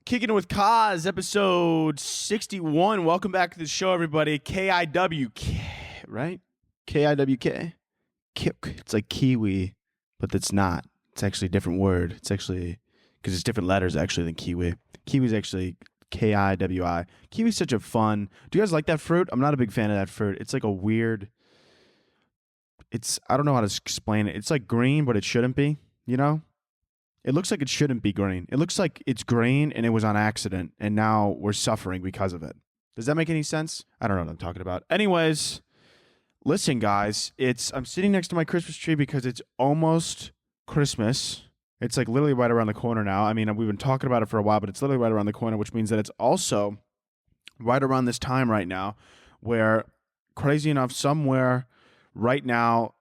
Kicking with Kaz, episode 61. Welcome back to the show, everybody. K-I-W-K, right? K-I-W-K. It's like kiwi, but it's not. It's actually a different word. It's actually, because it's different letters, actually, than kiwi. Kiwi's actually K-I-W-I. Kiwi's such a fun... Do you guys like that fruit? I'm not a big fan of that fruit. It's like a weird... I don't know how to explain it. It's like green, but it shouldn't be, you know? It looks like it shouldn't be green. It looks like it's green and it was on accident, and now we're suffering because of it. Does that make any sense? I don't know what I'm talking about. Anyways, listen, guys. I'm sitting next to my Christmas tree because it's almost Christmas. It's like literally right around the corner now. I mean, we've been talking about it for a while, but it's literally right around the corner, which means that it's also right around this time right now where, crazy enough, somewhere right now,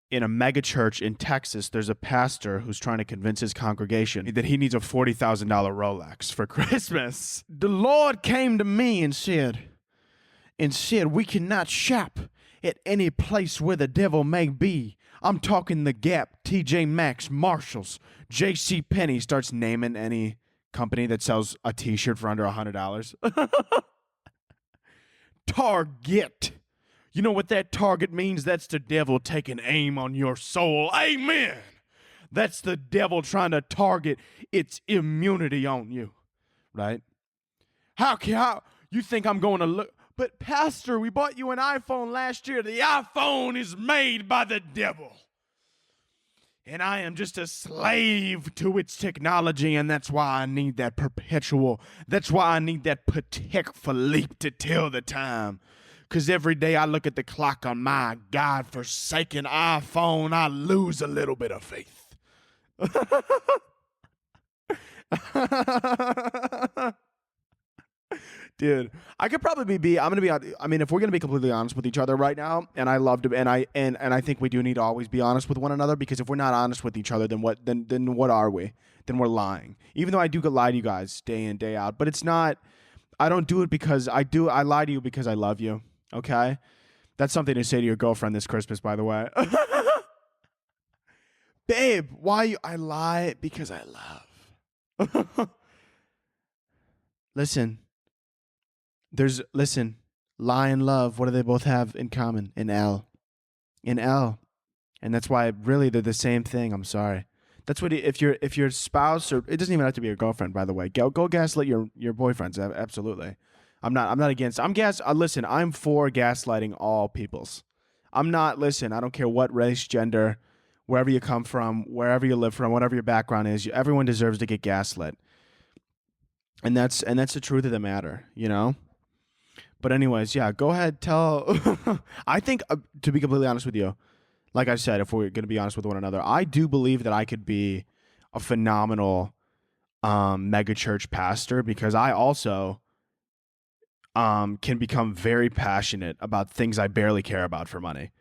in a mega church in Texas, there's a pastor who's trying to convince his congregation that he needs a $40,000 Rolex for Christmas. The Lord came to me and said, we cannot shop at any place where the devil may be. I'm talking the Gap, TJ Maxx, Marshalls, JC Penney. Starts naming any company that sells a t-shirt for under $100. Target. You know what that target means? That's the devil taking aim on your soul. Amen. That's the devil trying to target its immunity on you, right? How you think I'm going to look? But Pastor, we bought you an iPhone last year. The iPhone is made by the devil. And I am just a slave to its technology, and that's why I need that that's why I need that Patek Philippe to tell the time. Because every day I look at the clock on my God-forsaken iPhone, I lose a little bit of faith. Dude, I could probably if we're going to be completely honest with each other right now, and I love to, and I think we do need to always be honest with one another, because if we're not honest with each other, then what are we? Then we're lying. Even though I do lie to you guys day in, day out, but it's not, I don't do it because I lie to you because I love you. Okay? That's something to say to your girlfriend this Christmas, by the way. Babe, I lie because I love. Listen, lie and love, what do they both have in common? An L. An L. And that's why really they're the same thing. I'm sorry. That's what if your spouse, or it doesn't even have to be your girlfriend, by the way. Go gaslight your boyfriends. Absolutely. I'm not against. Listen, I'm for gaslighting all peoples. I don't care what race, gender, wherever you come from, wherever you live from, whatever your background is, everyone deserves to get gaslit. And that's the truth of the matter, you know? But anyways, yeah, go ahead, tell. I think, to be completely honest with you, like I said, if we're going to be honest with one another, I do believe that I could be a phenomenal mega church pastor, because I also can become very passionate about things I barely care about for money.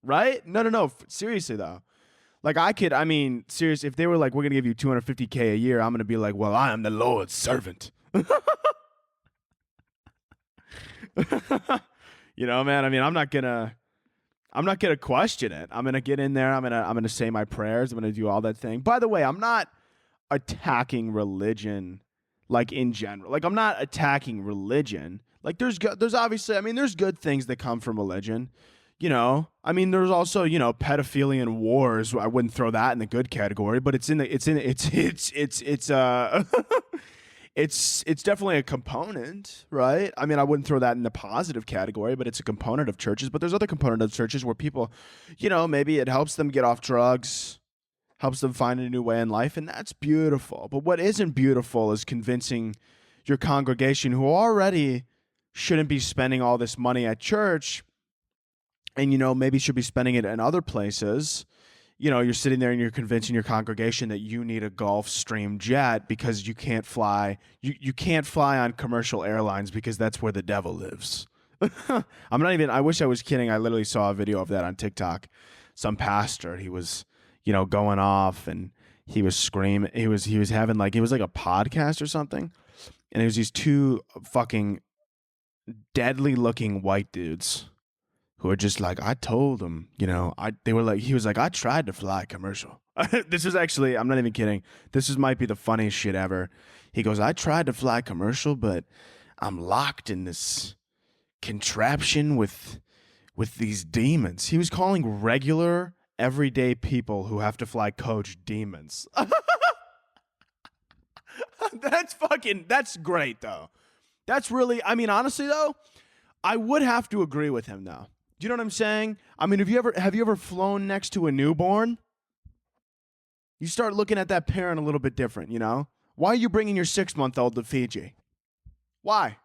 Right? No. Seriously, though. Like, seriously, if they were like, we're going to give you $250K a year, I'm going to be like, well, I am the Lord's servant. You know, man, I'm not going to question it. I'm going to get in there. I'm going to say my prayers. I'm going to do all that thing. By the way, I'm not attacking religion, like, in general. Like, I'm not attacking religion. Like, there's obviously, there's good things that come from religion. You know, there's also, pedophilia and wars. I wouldn't throw that in the good category, but it's definitely a component, right? I wouldn't throw that in the positive category, but it's a component of churches. But there's other component of churches where people, maybe it helps them get off drugs, helps them find a new way in life, and that's beautiful. But what isn't beautiful is convincing your congregation, who already shouldn't be spending all this money at church, and, maybe should be spending it in other places. You're sitting there and you're convincing your congregation that you need a Gulfstream jet because you can't fly. You can't fly on commercial airlines because that's where the devil lives. I wish I was kidding. I literally saw a video of that on TikTok. Some pastor, he was, going off, and he was screaming. He was having it was like a podcast or something. And it was these two fucking deadly looking white dudes who are just like, I told him, he was like, I tried to fly commercial. This is actually, I'm not even kidding. Might be the funniest shit ever. He goes, I tried to fly commercial, but I'm locked in this contraption with these demons. He was calling regular, everyday people who have to fly coach demons. That's great, though. That's really, I mean, honestly, though, I would have to agree with him, though. Do you know what I'm saying? I mean, have you ever flown next to a newborn? You start looking at that parent a little bit different, you know? Why are you bringing your 6-month-old to Fiji? Why?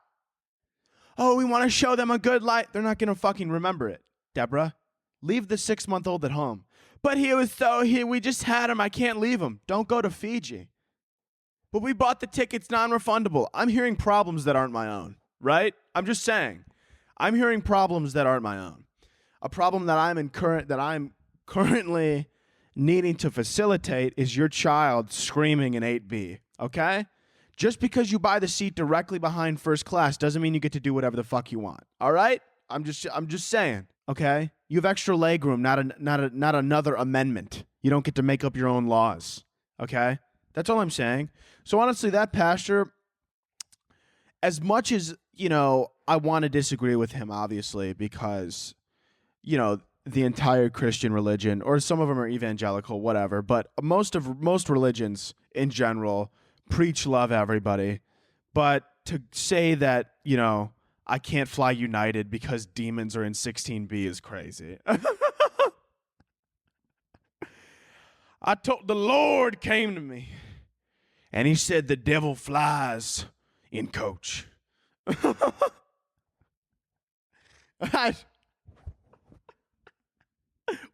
Oh, we want to show them a good life. They're not going to fucking remember it, Deborah. Leave the 6-month-old at home. But we just had him. I can't leave him. Don't go to Fiji. But we bought the tickets non-refundable. I'm hearing problems that aren't my own, right? I'm just saying. I'm hearing problems that aren't my own. A problem that I'm currently needing to facilitate is your child screaming in 8B, okay? Just because you buy the seat directly behind first class doesn't mean you get to do whatever the fuck you want, all right? I'm just saying, okay? You have extra legroom, not another amendment. You don't get to make up your own laws, okay? That's all I'm saying. So honestly, that pastor, as much as, you know, I want to disagree with him, obviously, because, you know, the entire Christian religion, or some of them are evangelical, whatever, but most religions in general preach love everybody. But to say that, you know, I can't fly United because demons are in 16B is crazy. The Lord came to me and he said the devil flies in coach.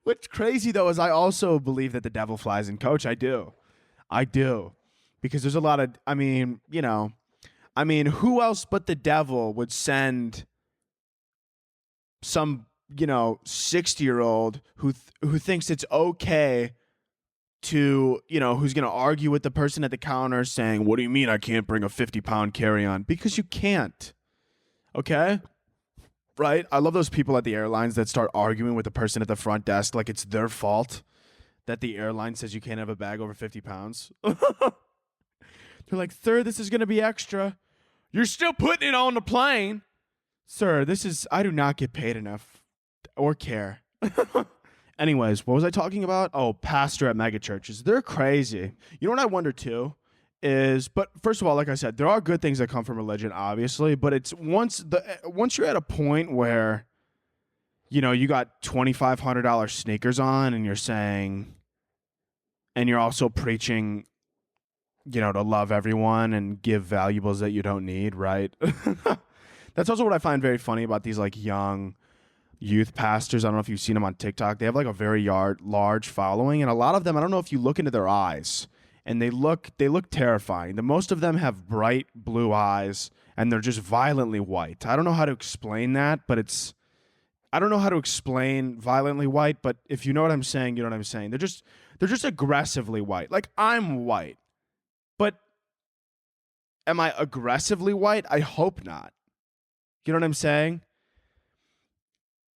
What's crazy, though, is I also believe that the devil flies in coach. I do. Because there's a lot of, I mean, who else but the devil would send some, 60-year-old who thinks it's okay to, who's going to argue with the person at the counter saying, what do you mean I can't bring a 50-pound carry-on? Because you can't. Okay? Right? I love those people at the airlines that start arguing with the person at the front desk like it's their fault that the airline says you can't have a bag over 50 pounds. They're like, sir, this is going to be extra. You're still putting it on the plane. Sir, I do not get paid enough or care. Anyways, what was I talking about? Oh, pastor at megachurches. They're crazy. You know what I wonder too? But first of all, like I said, there are good things that come from religion, obviously, but it's once you're at a point where, you got $2,500 sneakers on and you're also preaching, to love everyone and give valuables that you don't need, right? That's also what I find very funny about these like young youth pastors. I don't know if you've seen them on TikTok. They have like a very large following, and a lot of them, I don't know if you look into their eyes, and they look terrifying. The most of them have bright blue eyes, and they're just violently white. I don't know how to explain that, but I don't know how to explain violently white, but if you know what I'm saying, you know what I'm saying. They're just aggressively white. Like, I'm white, but am I aggressively white? I hope not. You know what I'm saying?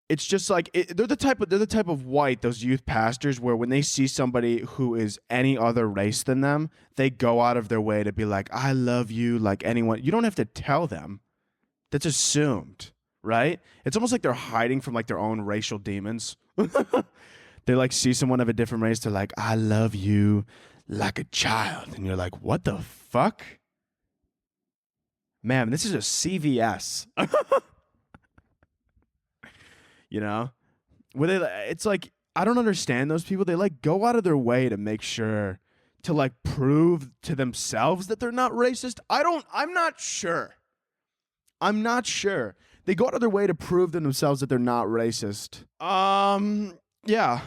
It's just like they're the type of white, those youth pastors, where when they see somebody who is any other race than them, they go out of their way to be like, I love you like anyone. You don't have to tell them. That's assumed, right? It's almost like they're hiding from like their own racial demons. They like see someone of a different race, they're like, I love you like a child. And you're like, what the fuck? Man, this is a CVS. It's like, I don't understand those people. They like go out of their way to make sure to like prove to themselves that they're not racist. I'm not sure. They go out of their way to prove to themselves that they're not racist. Yeah.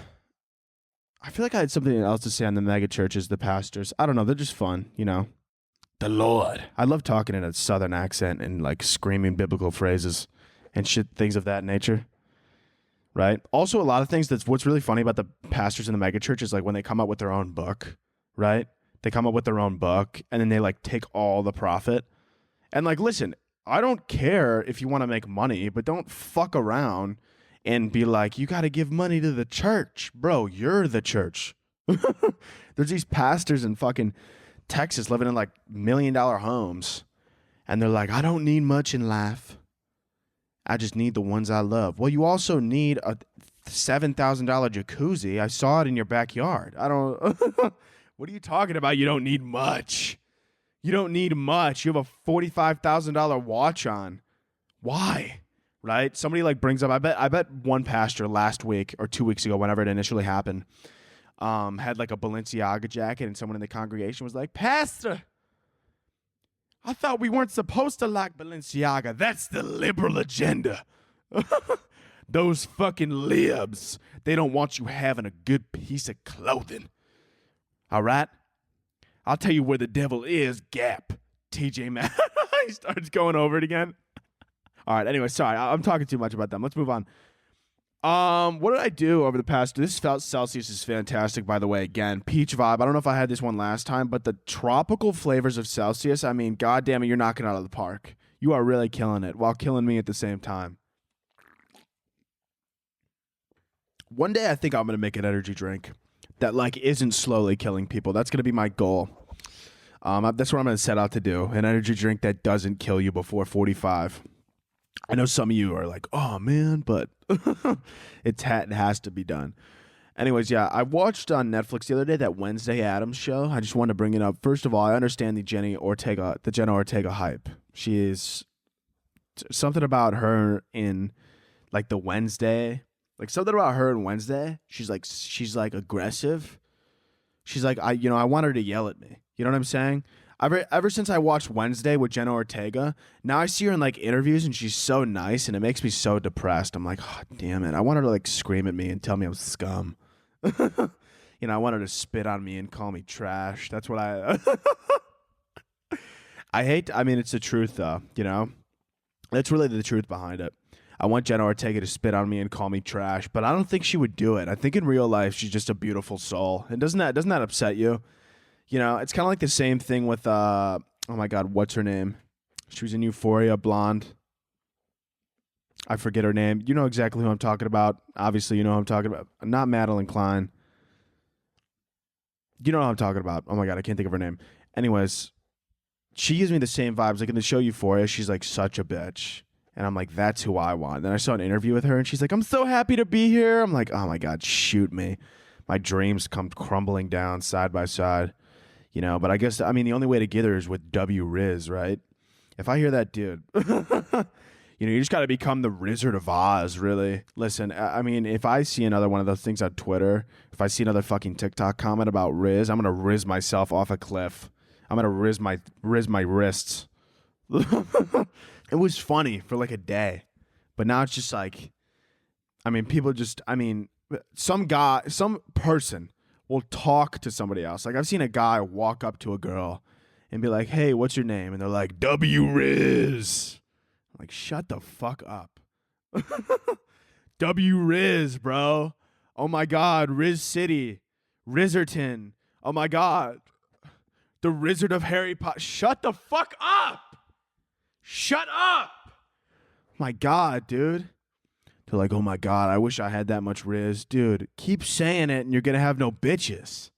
I feel like I had something else to say on the mega churches, the pastors. I don't know. They're just fun, The Lord. I love talking in a southern accent and like screaming biblical phrases and shit, things of that nature. Right. Also, a lot of things. What's really funny about the pastors in the mega church is like when they come up with their own book, right? They come up with their own book and then they like take all the profit. And like, listen, I don't care if you want to make money, but don't fuck around and be like, you got to give money to the church. Bro, you're the church. There's these pastors in fucking Texas living in like $1 million homes. And they're like, I don't need much in life. I just need the ones I love. Well, you also need a $7,000 jacuzzi. I saw it in your backyard. I don't. What are you talking about? You don't need much. You don't need much. You have a $45,000 watch on. Why? Right? Somebody like brings up. I bet one pastor last week or 2 weeks ago, whenever it initially happened, had like a Balenciaga jacket, and someone in the congregation was like, Pastor, I thought we weren't supposed to like Balenciaga. That's the liberal agenda. Those fucking libs. They don't want you having a good piece of clothing. All right? I'll tell you where the devil is, Gap. TJ Maxx. He starts going over it again. All right, anyway, sorry. I'm talking too much about them. Let's move on. What did I do over the past? This Celsius is fantastic, by the way. Again, peach vibe. I don't know if I had this one last time, but the tropical flavors of Celsius, I mean, goddamn it, you're knocking it out of the park. You are really killing it while killing me at the same time. One day I think I'm going to make an energy drink that like isn't slowly killing people. That's going to be my goal. That's what I'm going to set out to do. An energy drink that doesn't kill you before 45. I know some of you are like, oh man, but it has to be done. Anyways, yeah, I watched on Netflix the other day that Wednesday Addams show. I just wanted to bring it up. First of all, I understand the Jenna Ortega hype. She is something about her in like the Wednesday, like something about her in Wednesday. She's like aggressive. She's like, I want her to yell at me. You know what I'm saying? Ever since I watched Wednesday with Jenna Ortega, now I see her in like interviews and she's so nice and it makes me so depressed. I'm like, oh, damn it. I want her to like scream at me and tell me I'm scum. I want her to spit on me and call me trash. That's what I hate. I mean, it's the truth though, That's really the truth behind it. I want Jenna Ortega to spit on me and call me trash, but I don't think she would do it. I think in real life, she's just a beautiful soul. And doesn't that upset you? It's kind of like the same thing with, oh my God, what's her name? She was in Euphoria, blonde. I forget her name. You know exactly who I'm talking about. Obviously, you know who I'm talking about. Not Madeline Klein. You know who I'm talking about. Oh my God, I can't think of her name. Anyways, she gives me the same vibes. Like in the show Euphoria, she's like such a bitch. And I'm like, that's who I want. Then I saw an interview with her and she's like, I'm so happy to be here. I'm like, oh my God, shoot me. My dreams come crumbling down side by side. But I guess, the only way to get her is with W Riz, right? If I hear that dude, you just got to become the Wizard of Oz, really. Listen, if I see another one of those things on Twitter, if I see another fucking TikTok comment about Riz, I'm going to Riz myself off a cliff. I'm going to Riz my wrists. It was funny for like a day, but now it's just like, some person will talk to somebody else. Like I've seen a guy walk up to a girl and be like, hey, what's your name? And they're like, W Riz. I'm like, shut the fuck up. W Riz, bro. Oh my God, Riz City. Rizzerton. Oh my God. The Wizard of Harry Potter. Shut the fuck up. Shut up. My God, dude. They're like, oh my God, I wish I had that much Riz. Dude, keep saying it and you're going to have no bitches.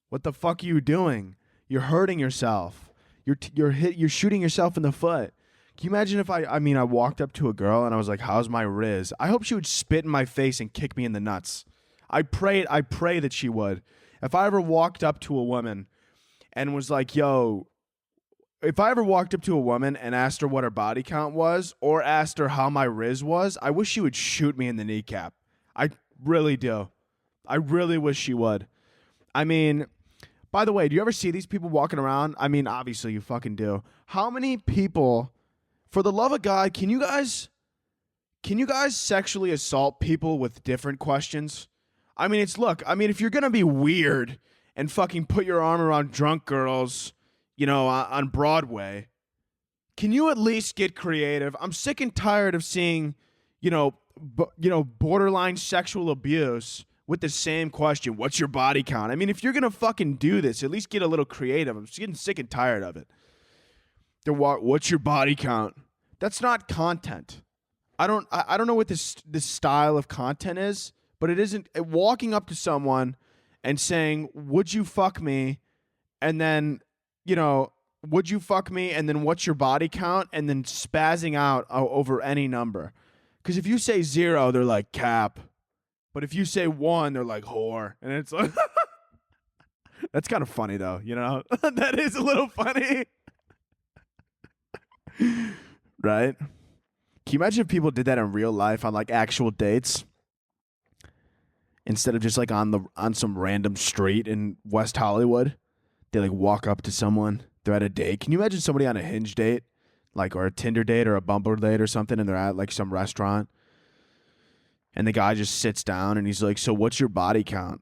What the fuck are you doing? You're hurting yourself. You're shooting yourself in the foot. Can you imagine if I walked up to a girl and I was like, how's my Riz? I hope she would spit in my face and kick me in the nuts. I pray that she would. If I ever walked up to a woman and was like, yo, if I ever walked up to a woman and asked her what her body count was or asked her how my Riz was, I wish she would shoot me in the kneecap. I really do. I really wish she would. By the way, do you ever see these people walking around? Obviously you fucking do. How many people, for the love of God, can you guys sexually assault people with different questions? If you're going to be weird and fucking put your arm around drunk girls, on Broadway, can you at least get creative? I'm sick and tired of seeing, borderline sexual abuse with the same question. What's your body count? If you're going to fucking do this, at least get a little creative. I'm just getting sick and tired of it. What's your body count? That's not content. I don't know what this style of content is, but it isn't walking up to someone and saying, would you fuck me? And then, would you fuck me? And then what's your body count? And then spazzing out over any number. Because if you say 0, they're like, cap. But if you say 1, they're like, whore. And it's like, that's kind of funny though, That is a little funny. Right? Can you imagine if people did that in real life on like actual dates? Instead of just like on some random street in West Hollywood, they like walk up to someone. They're at a date. Can you imagine somebody on a Hinge date, like, or a Tinder date or a Bumble date or something, and they're at like some restaurant, and the guy just sits down and he's like, "So what's your body count?"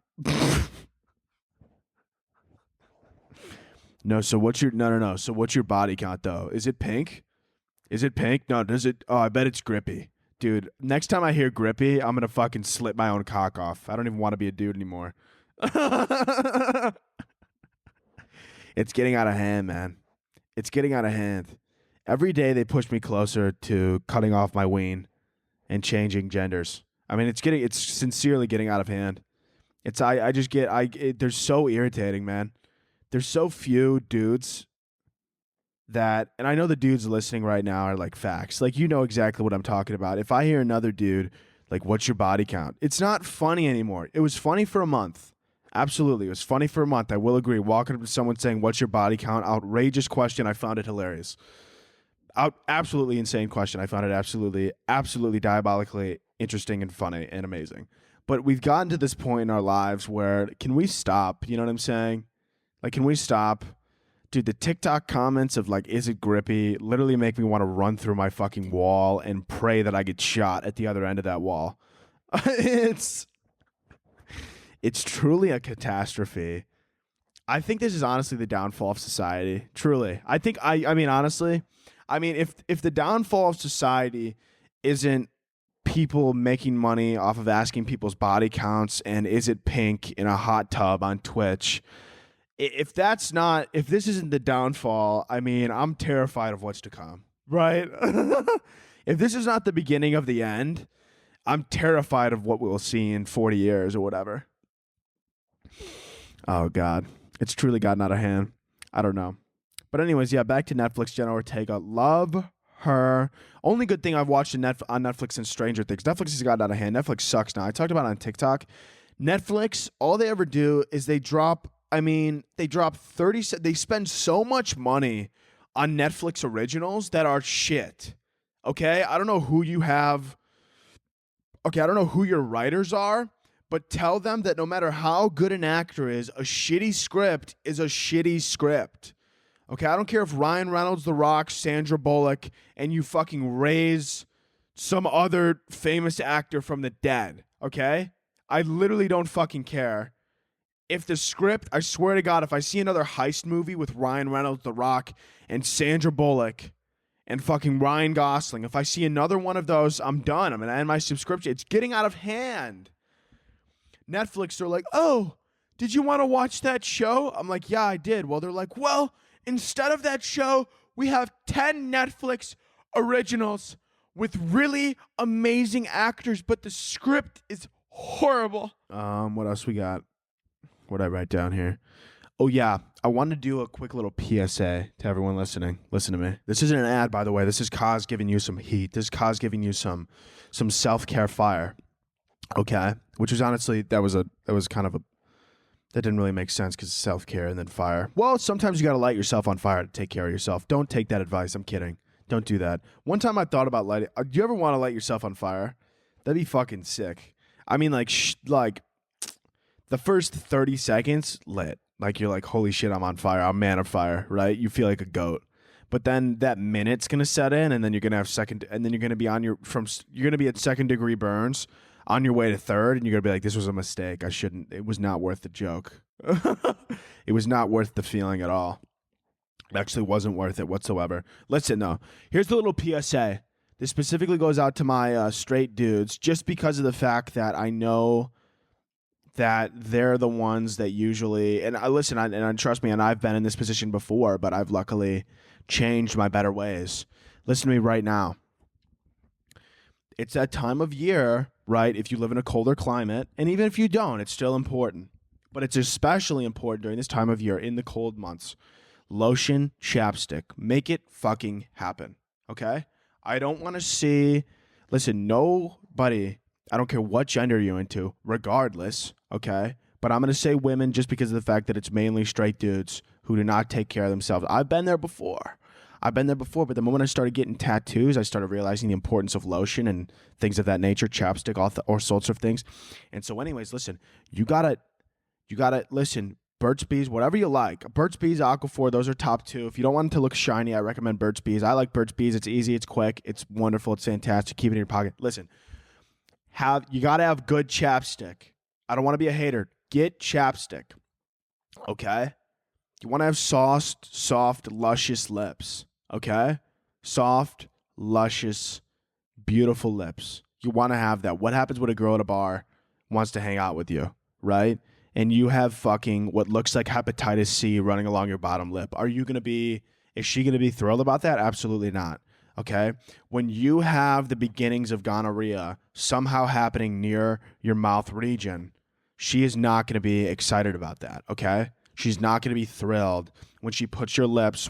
No. So what's your no? So what's your body count though? Is it pink? Is it pink? No. Does it? Oh, I bet it's grippy. Dude, next time I hear grippy, I'm going to fucking slit my own cock off. I don't even want to be a dude anymore. It's getting out of hand, man. It's getting out of hand. Every day they push me closer to cutting off my ween and changing genders. I mean, it's sincerely getting out of hand. They're so irritating, man. There's so few dudes that, and I know the dudes listening right now are like facts. Like, you know exactly what I'm talking about. If I hear another dude, like, what's your body count? It's not funny anymore. It was funny for a month. Absolutely. It was funny for a month. I will agree. Walking up to someone saying, what's your body count? Outrageous question. I found it hilarious. Absolutely insane question. I found it absolutely diabolically interesting and funny and amazing. But we've gotten to this point in our lives where, can we stop? You know what I'm saying? Like, can we stop? Dude, the TikTok comments of like, is it grippy, literally make me want to run through my fucking wall and pray that I get shot at the other end of that wall. It's truly a catastrophe. I think this is honestly the downfall of society. Truly. I mean, honestly, if the downfall of society isn't people making money off of asking people's body counts and is it pink in a hot tub on Twitch, if this isn't the downfall, I mean, I'm terrified of what's to come, right? If this is not the beginning of the end, I'm terrified of what we'll see in 40 years or whatever. Oh, God. It's truly gotten out of hand. I don't know. But anyways, yeah, back to Netflix. Jenna Ortega. Love her. Only good thing I've watched on Netflix since Stranger Things. Netflix has gotten out of hand. Netflix sucks now. I talked about it on TikTok. Netflix, all they ever do is they drop 30, they spend so much money on Netflix originals that are shit. Okay? I don't know who you have. Okay, I don't know who your writers are, but tell them that no matter how good an actor is, a shitty script is a shitty script. Okay, I don't care if Ryan Reynolds, The Rock, Sandra Bullock, and you fucking raise some other famous actor from the dead. Okay? I literally don't fucking care. If the script, I swear to God, if I see another heist movie with Ryan Reynolds, The Rock, and Sandra Bullock, and fucking Ryan Gosling, if I see another one of those, I'm done. I'm going to end my subscription. It's getting out of hand. Netflix, they're like, oh, did you want to watch that show? I'm like, yeah, I did. Well, they're like, well, instead of that show, we have 10 Netflix originals with really amazing actors, but the script is horrible. What else we got? What did I write down here? Oh, yeah. I want to do a quick little PSA to everyone listening. Listen to me. This isn't an ad, by the way. This is Kaz giving you some heat. This is Kaz giving you some self-care fire. Okay? Which was honestly, that didn't really make sense because self-care and then fire. Well, sometimes you got to light yourself on fire to take care of yourself. Don't take that advice. I'm kidding. Don't do that. One time I thought about lighting. Do you ever want to light yourself on fire? That'd be fucking sick. I mean, like the first 30 seconds lit. Like, you're like, holy shit, I'm on fire. I'm man of fire, right? You feel like a goat. But then that minute's going to set in, and then you're going to have you're going to be you're going to be at 2nd degree burns on your way to 3rd, and you're going to be like, this was a mistake. It was not worth the joke. It was not worth the feeling at all. It actually wasn't worth it whatsoever. Listen, though, here's the little PSA. This specifically goes out to my straight dudes, just because of the fact that I know that they're the ones that usually, and trust me, and I've been in this position before, but I've luckily changed my better ways. Listen to me right now. It's that time of year, right? If you live in a colder climate, and even if you don't, it's still important. but it's especially important during this time of year in the cold months. Lotion, chapstick, make it fucking happen, okay? I don't want to see, listen, nobody, I don't care what gender you're into, regardless, okay? But I'm going to say women just because of the fact that it's mainly straight dudes who do not take care of themselves. I've been there before, but the moment I started getting tattoos, I started realizing the importance of lotion and things of that nature, chapstick, all sorts of things. And so anyways, listen, you gotta, listen, Burt's Bees, whatever you like. Burt's Bees, Aquaphor, those are top two. If you don't want it to look shiny, I recommend Burt's Bees. I like Burt's Bees. It's easy, it's quick, it's wonderful, it's fantastic. Keep it in your pocket. Listen, you gotta have good chapstick. I don't want to be a hater. Get chapstick, okay? You want to have soft, luscious lips, okay? Soft, luscious, beautiful lips. You want to have that. What happens when a girl at a bar wants to hang out with you, right? And you have fucking what looks like hepatitis C running along your bottom lip. Is she going to be thrilled about that? Absolutely not, okay? When you have the beginnings of gonorrhea somehow happening near your mouth region, she is not going to be excited about that, okay? She's not going to be thrilled when she puts her lips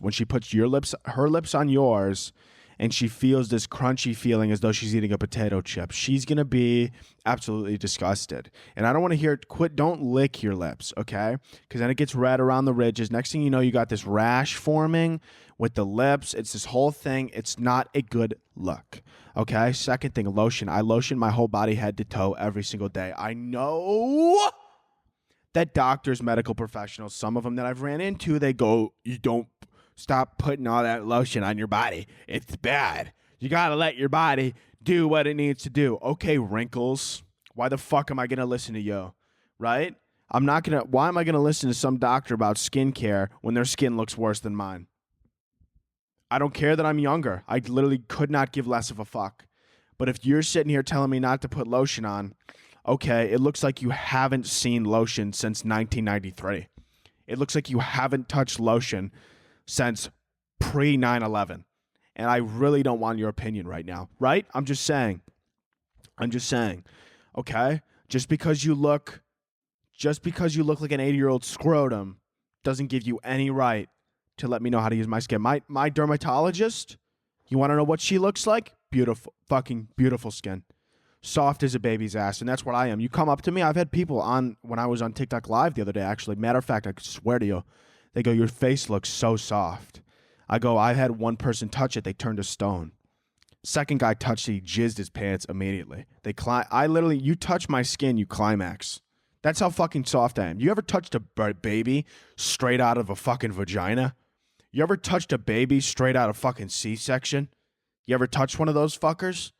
her lips on yours, and she feels this crunchy feeling as though she's eating a potato chip. She's going to be absolutely disgusted. And I don't want to hear it. Don't lick your lips, okay? Because then it gets red around the ridges. Next thing you know, you got this rash forming with the lips. It's this whole thing. It's not a good look, okay? Second thing, lotion. I lotion my whole body head to toe every single day. I know that doctors, medical professionals, some of them that I've ran into, they go, you don't stop putting all that lotion on your body. It's bad. You got to let your body do what it needs to do. Okay, wrinkles. Why the fuck am I going to listen to you? Right? Why am I going to listen to some doctor about skincare when their skin looks worse than mine? I don't care that I'm younger. I literally could not give less of a fuck. But if you're sitting here telling me not to put lotion on, okay, it looks like you haven't seen lotion since 1993. It looks like you haven't touched lotion since pre-9/11. And I really don't want your opinion right now, right? I'm just saying, okay? Just because you look like an 80-year-old scrotum doesn't give you any right to let me know how to use my skin. My dermatologist, you want to know what she looks like? Beautiful, fucking beautiful skin. Soft as a baby's ass, and that's what I am. You come up to me, I've had people on, when I was on TikTok Live the other day, actually. Matter of fact, I swear to you, they go, your face looks so soft. I go, I had one person touch it, they turned to stone. Second guy touched it, he jizzed his pants immediately. You touch my skin, you climax. That's how fucking soft I am. You ever touched a baby straight out of a fucking vagina? You ever touched a baby straight out of fucking C-section? You ever touched one of those fuckers?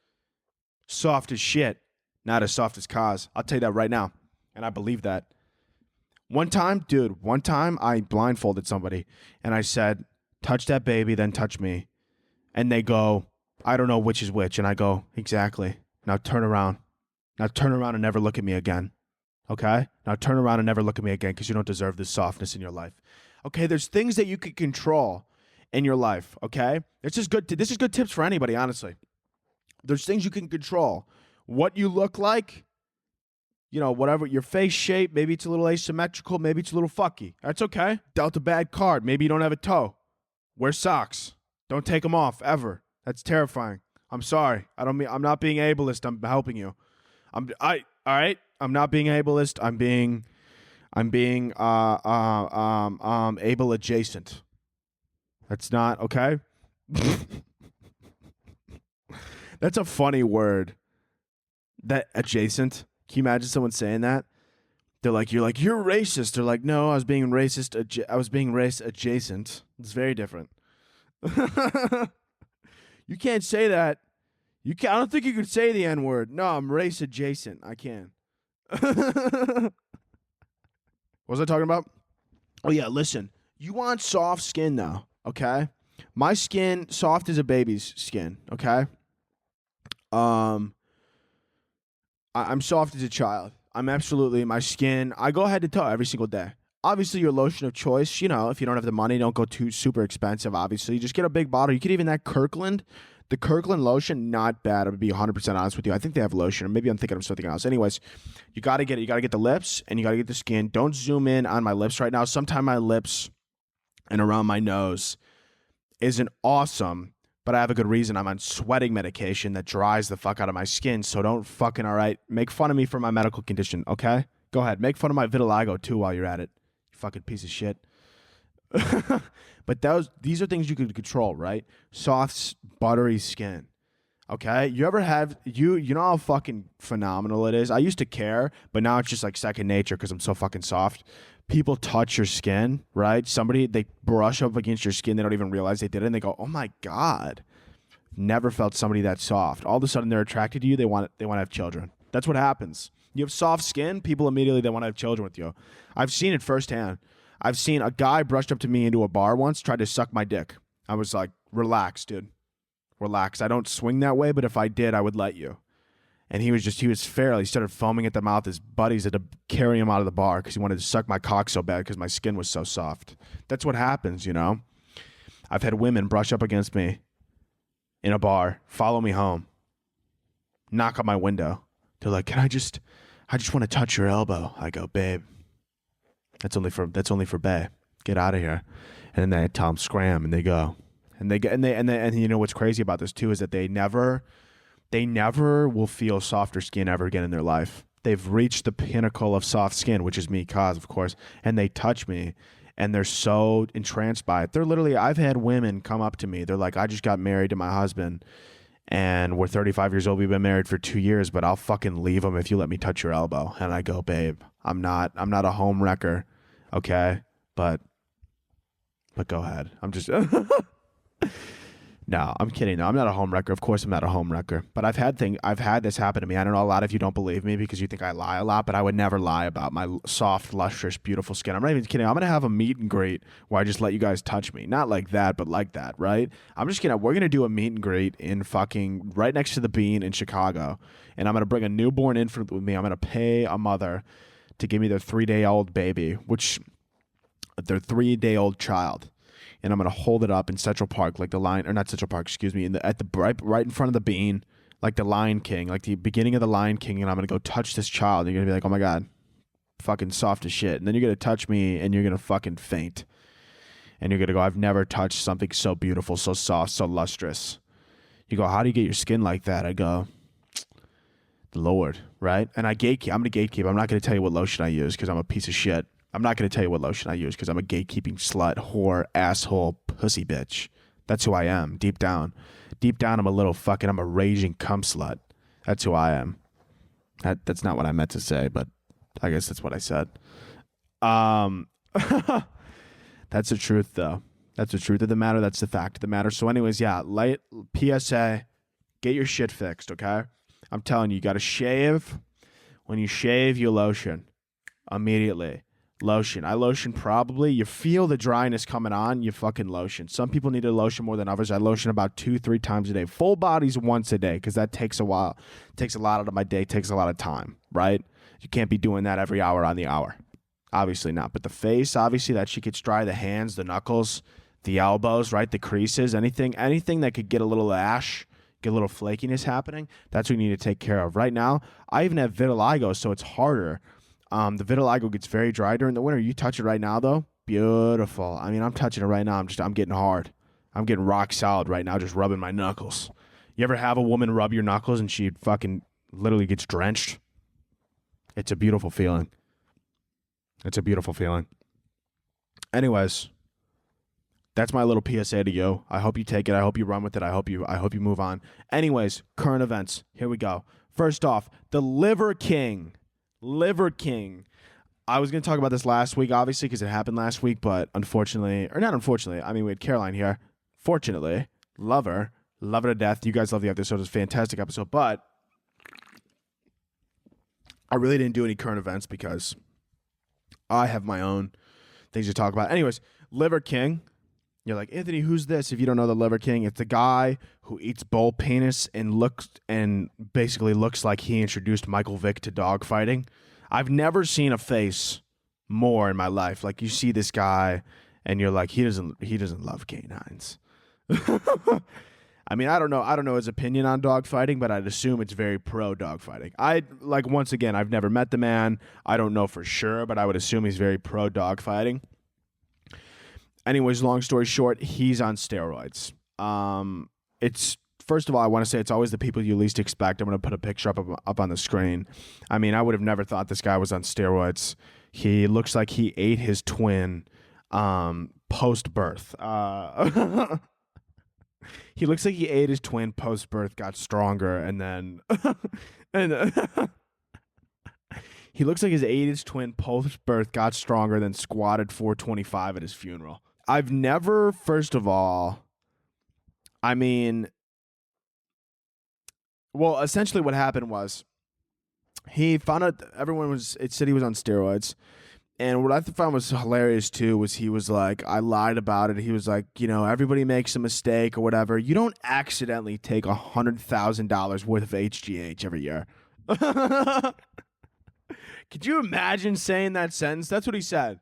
Soft as shit. Not as soft as Kaz. I'll tell you that right now. And I believe that. One time I blindfolded somebody and I said, touch that baby, then touch me. And they go, I don't know which is which. And I go, exactly. Now turn around. Now turn around and never look at me again. Okay? Now turn around and never look at me again because you don't deserve this softness in your life. Okay? There's things that you can control in your life. Okay? This is good tips for anybody, honestly. There's things you can control. What you look like, whatever, your face shape, maybe it's a little asymmetrical, maybe it's a little fucky. That's okay. Dealt a bad card. Maybe you don't have a toe. Wear socks. Don't take them off, ever. That's terrifying. I'm sorry. I'm not being ableist. I'm helping you. All right? I'm not being ableist. I'm being able adjacent. That's not, okay? That's a funny word. That adjacent. Can you imagine someone saying that? You're like, you're racist. They're like, no, I was being racist. I was being race adjacent. It's very different. You can't say that. I don't think you could say the N-word. No, I'm race adjacent. I can. What was I talking about? Oh, yeah, listen. You want soft skin now, okay? My skin, soft as a baby's skin, okay? I'm soft as a child. My skin, I go head to toe every single day. Obviously, your lotion of choice, if you don't have the money, don't go too super expensive, obviously. Just get a big bottle. You could even that Kirkland The Kirkland lotion, not bad. I'm gonna be 100% honest with you. I think they have lotion, or maybe I'm thinking of something else. Anyways, you gotta get it. You gotta get the lips, and you gotta get the skin. Don't zoom in on my lips right now. Sometimes my lips and around my nose isn't awesome, but I have a good reason. I'm on sweating medication that dries the fuck out of my skin. So don't fucking, all right, make fun of me for my medical condition, okay? Go ahead, make fun of my vitiligo too while you're at it. You fucking piece of shit. But these are things you can control, right? Soft, buttery skin. Okay? You ever have you know how fucking phenomenal it is? I used to care, but now it's just like second nature because I'm so fucking soft. People touch your skin, right? They brush up against your skin, they don't even realize they did it, and they go, "Oh my God. Never felt somebody that soft." All of a sudden they're attracted to you, they want to have children. That's what happens. You have soft skin, people immediately they want to have children with you. I've seen it firsthand. I've seen a guy brushed up to me into a bar once, tried to suck my dick. I was like, relax, dude. Relax. I don't swing that way, but if I did, I would let you. And he was feral. He started foaming at the mouth. His buddies had to carry him out of the bar because he wanted to suck my cock so bad because my skin was so soft. That's what happens, you know? I've had women brush up against me in a bar, follow me home, knock on my window. They're like, I just want to touch your elbow. I go, babe. That's only for bae. Get out of here. And then they tell them scram, and they go, and you know what's crazy about this too is that they never will feel softer skin ever again in their life. They've reached the pinnacle of soft skin, which is me, cause of course, and they touch me, and they're so entranced by it. They're literally, I've had women come up to me. They're like, I just got married to my husband, and we're 35 years old. We've been married for 2 years, but I'll fucking leave him if you let me touch your elbow. And I go, babe, I'm not a home wrecker, okay? But go ahead. I'm just No, I'm kidding. No, I'm not a home wrecker. Of course I'm not a home wrecker. But I've had this happen to me. I don't know, a lot of you don't believe me because you think I lie a lot, but I would never lie about my soft, lustrous, beautiful skin. I'm not even kidding. I'm going to have a meet and greet where I just let you guys touch me. Not like that, but like that, right? We're going to do a meet and greet in fucking right next to the Bean in Chicago. And I'm going to bring a newborn infant with me. I'm going to pay a mother to give me their 3-day-old baby, which their 3-day-old child. And I'm going to hold it up in Central Park, like the line, or not Central Park, excuse me, right in front of the Bean, like the Lion King, like the beginning of the Lion King, and I'm going to go touch this child. And you're going to be like, oh my God, fucking soft as shit. And then you're going to touch me, and you're going to fucking faint. And you're going to go, I've never touched something so beautiful, so soft, so lustrous. You go, how do you get your skin like that? I go, the Lord, right? And I'm going to gatekeep. I'm not going to tell you what lotion I use because I'm a piece of shit. I'm not going to tell you what lotion I use because I'm a gatekeeping slut, whore, asshole, pussy bitch. That's who I am, deep down. Deep down, I'm a raging cum slut. That's who I am. That's not what I meant to say, but I guess that's what I said. That's the truth, though. That's the truth of the matter. That's the fact of the matter. So anyways, yeah, light PSA, get your shit fixed, okay? I'm telling you, you got to shave. When you shave, you lotion immediately. Lotion. I lotion probably. You feel the dryness coming on, you fucking lotion. Some people need to lotion more than others. I lotion about 2-3 times a day. Full bodies once a day because that takes a while. Takes a lot out of my day. Takes a lot of time, right? You can't be doing that every hour on the hour. Obviously not. But the face, obviously, that shit gets dry. The hands, the knuckles, the elbows, right? The creases, anything that could get a little ash, get a little flakiness happening, that's what you need to take care of. Right now, I even have vitiligo, so it's harder. The vitiligo gets very dry during the winter. You touch it right now, though. Beautiful. I mean, I'm touching it right now. I'm getting hard. I'm getting rock solid right now, just rubbing my knuckles. You ever have a woman rub your knuckles and she fucking literally gets drenched? It's a beautiful feeling. It's a beautiful feeling. Anyways, that's my little PSA to you. I hope you take it. I hope you run with it. I hope you move on. Anyways, current events. Here we go. First off, the Liver King. Liver King. I was going to talk about this last week, obviously, because it happened last week, but unfortunately, or not unfortunately, I mean, we had Caroline here. Fortunately, love her to death. You guys love the episode. It was a fantastic episode, but I really didn't do any current events because I have my own things to talk about. Anyways, Liver King. You're like, Anthony, who's this? If you don't know the Liver King, it's the guy who eats bull penis and basically looks like he introduced Michael Vick to dog fighting. I've never seen a face more in my life. Like, you see this guy and you're like, he doesn't love canines. I mean, I don't know his opinion on dogfighting, but I'd assume it's very pro dogfighting. Once again, I've never met the man. I don't know for sure, but I would assume he's very pro dogfighting. Anyways, long story short, he's on steroids. It's first of all, I want to say it's always the people you least expect. I'm going to put a picture up on the screen. I mean, I would have never thought this guy was on steroids. He looks like he ate his twin post-birth. He looks like he ate his twin post-birth, got stronger, and then he looks like he ate his twin post-birth, got stronger, then squatted 425 at his funeral. I've never, first of all, I mean, well, essentially what happened was he found out it said he was on steroids. And what I found was hilarious, too, was he was like, I lied about it. He was like, everybody makes a mistake or whatever. You don't accidentally take $100,000 worth of HGH every year. Could you imagine saying that sentence? That's what he said.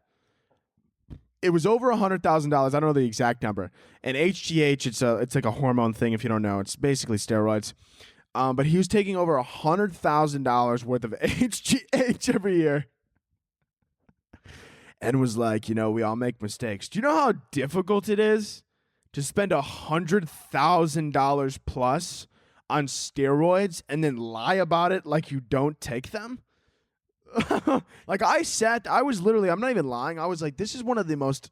It was over $100,000. I don't know the exact number. And HGH, it's like a hormone thing if you don't know. It's basically steroids. But he was taking over $100,000 worth of HGH every year. And was like, we all make mistakes. Do you know how difficult it is to spend $100,000 plus on steroids and then lie about it like you don't take them? Like I'm not even lying. I was like, this is one of the most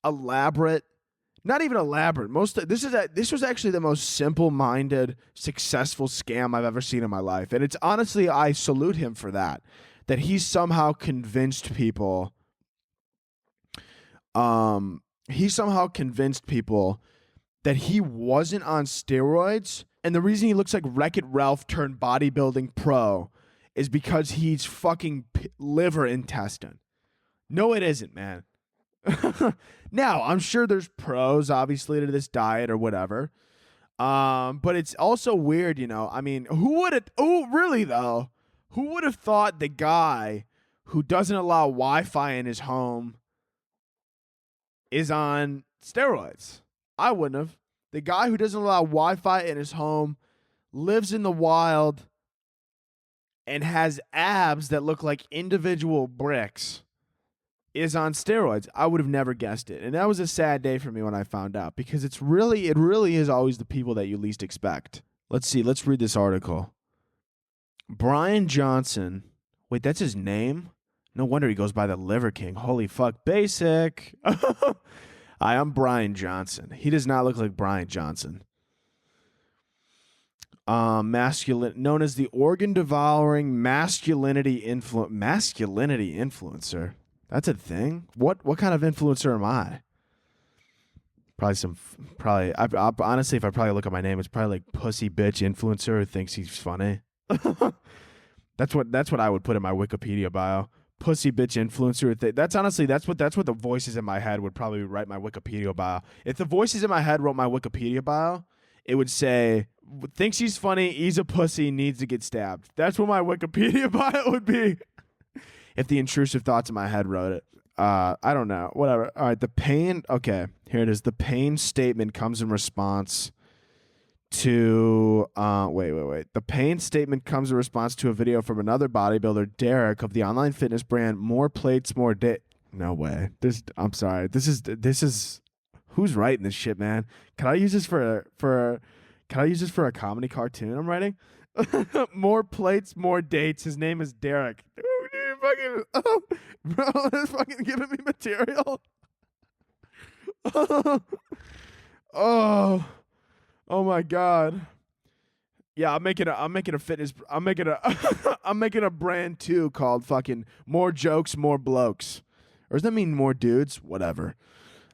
elaborate, not even elaborate. This was actually the most simple-minded, successful scam I've ever seen in my life. And it's honestly, I salute him for that he somehow convinced people. He somehow convinced people that he wasn't on steroids, and the reason he looks like Wreck-It Ralph turned bodybuilding pro is because he's fucking liver intestine. No, it isn't, man. Now, I'm sure there's pros, obviously, to this diet or whatever. But it's also weird, I mean, really though? Who would have thought the guy who doesn't allow Wi-Fi in his home is on steroids? I wouldn't have. The guy who doesn't allow Wi-Fi in his home, lives in the wild, and has abs that look like individual bricks is on steroids. I would have never guessed it. And that was a sad day for me when I found out, because it really is always the people that you least expect. Let's see. Let's read this article. Brian Johnson. Wait, that's his name? No wonder he goes by the Liver King. Holy fuck. Basic. Hi, I'm Brian Johnson. He does not look like Brian Johnson. Known as the organ-devouring masculinity influencer. That's a thing? What kind of influencer am I? Honestly, if I probably look at my name, it's probably like pussy bitch influencer who thinks he's funny. That's what I would put in my Wikipedia bio. Pussy bitch influencer. That's what the voices in my head would probably write my Wikipedia bio. If the voices in my head wrote my Wikipedia bio, it would say, thinks he's funny, he's a pussy, needs to get stabbed. That's what my Wikipedia bio would be. If the intrusive thoughts in my head wrote it. I don't know. Whatever. All right. Okay, here it is. The pain statement comes in response to wait. The pain statement comes in response to a video from another bodybuilder, Derek, of the online fitness brand More Plates, More Day. No way. I'm sorry. This is who's writing this shit, man? Can I use this for a comedy cartoon I'm writing? More plates, more dates. His name is Derek. Dude, bro, that's fucking giving me material. Oh my god. Yeah, I'm making a brand too called fucking More Jokes, More Blokes. Or does that mean more dudes? Whatever.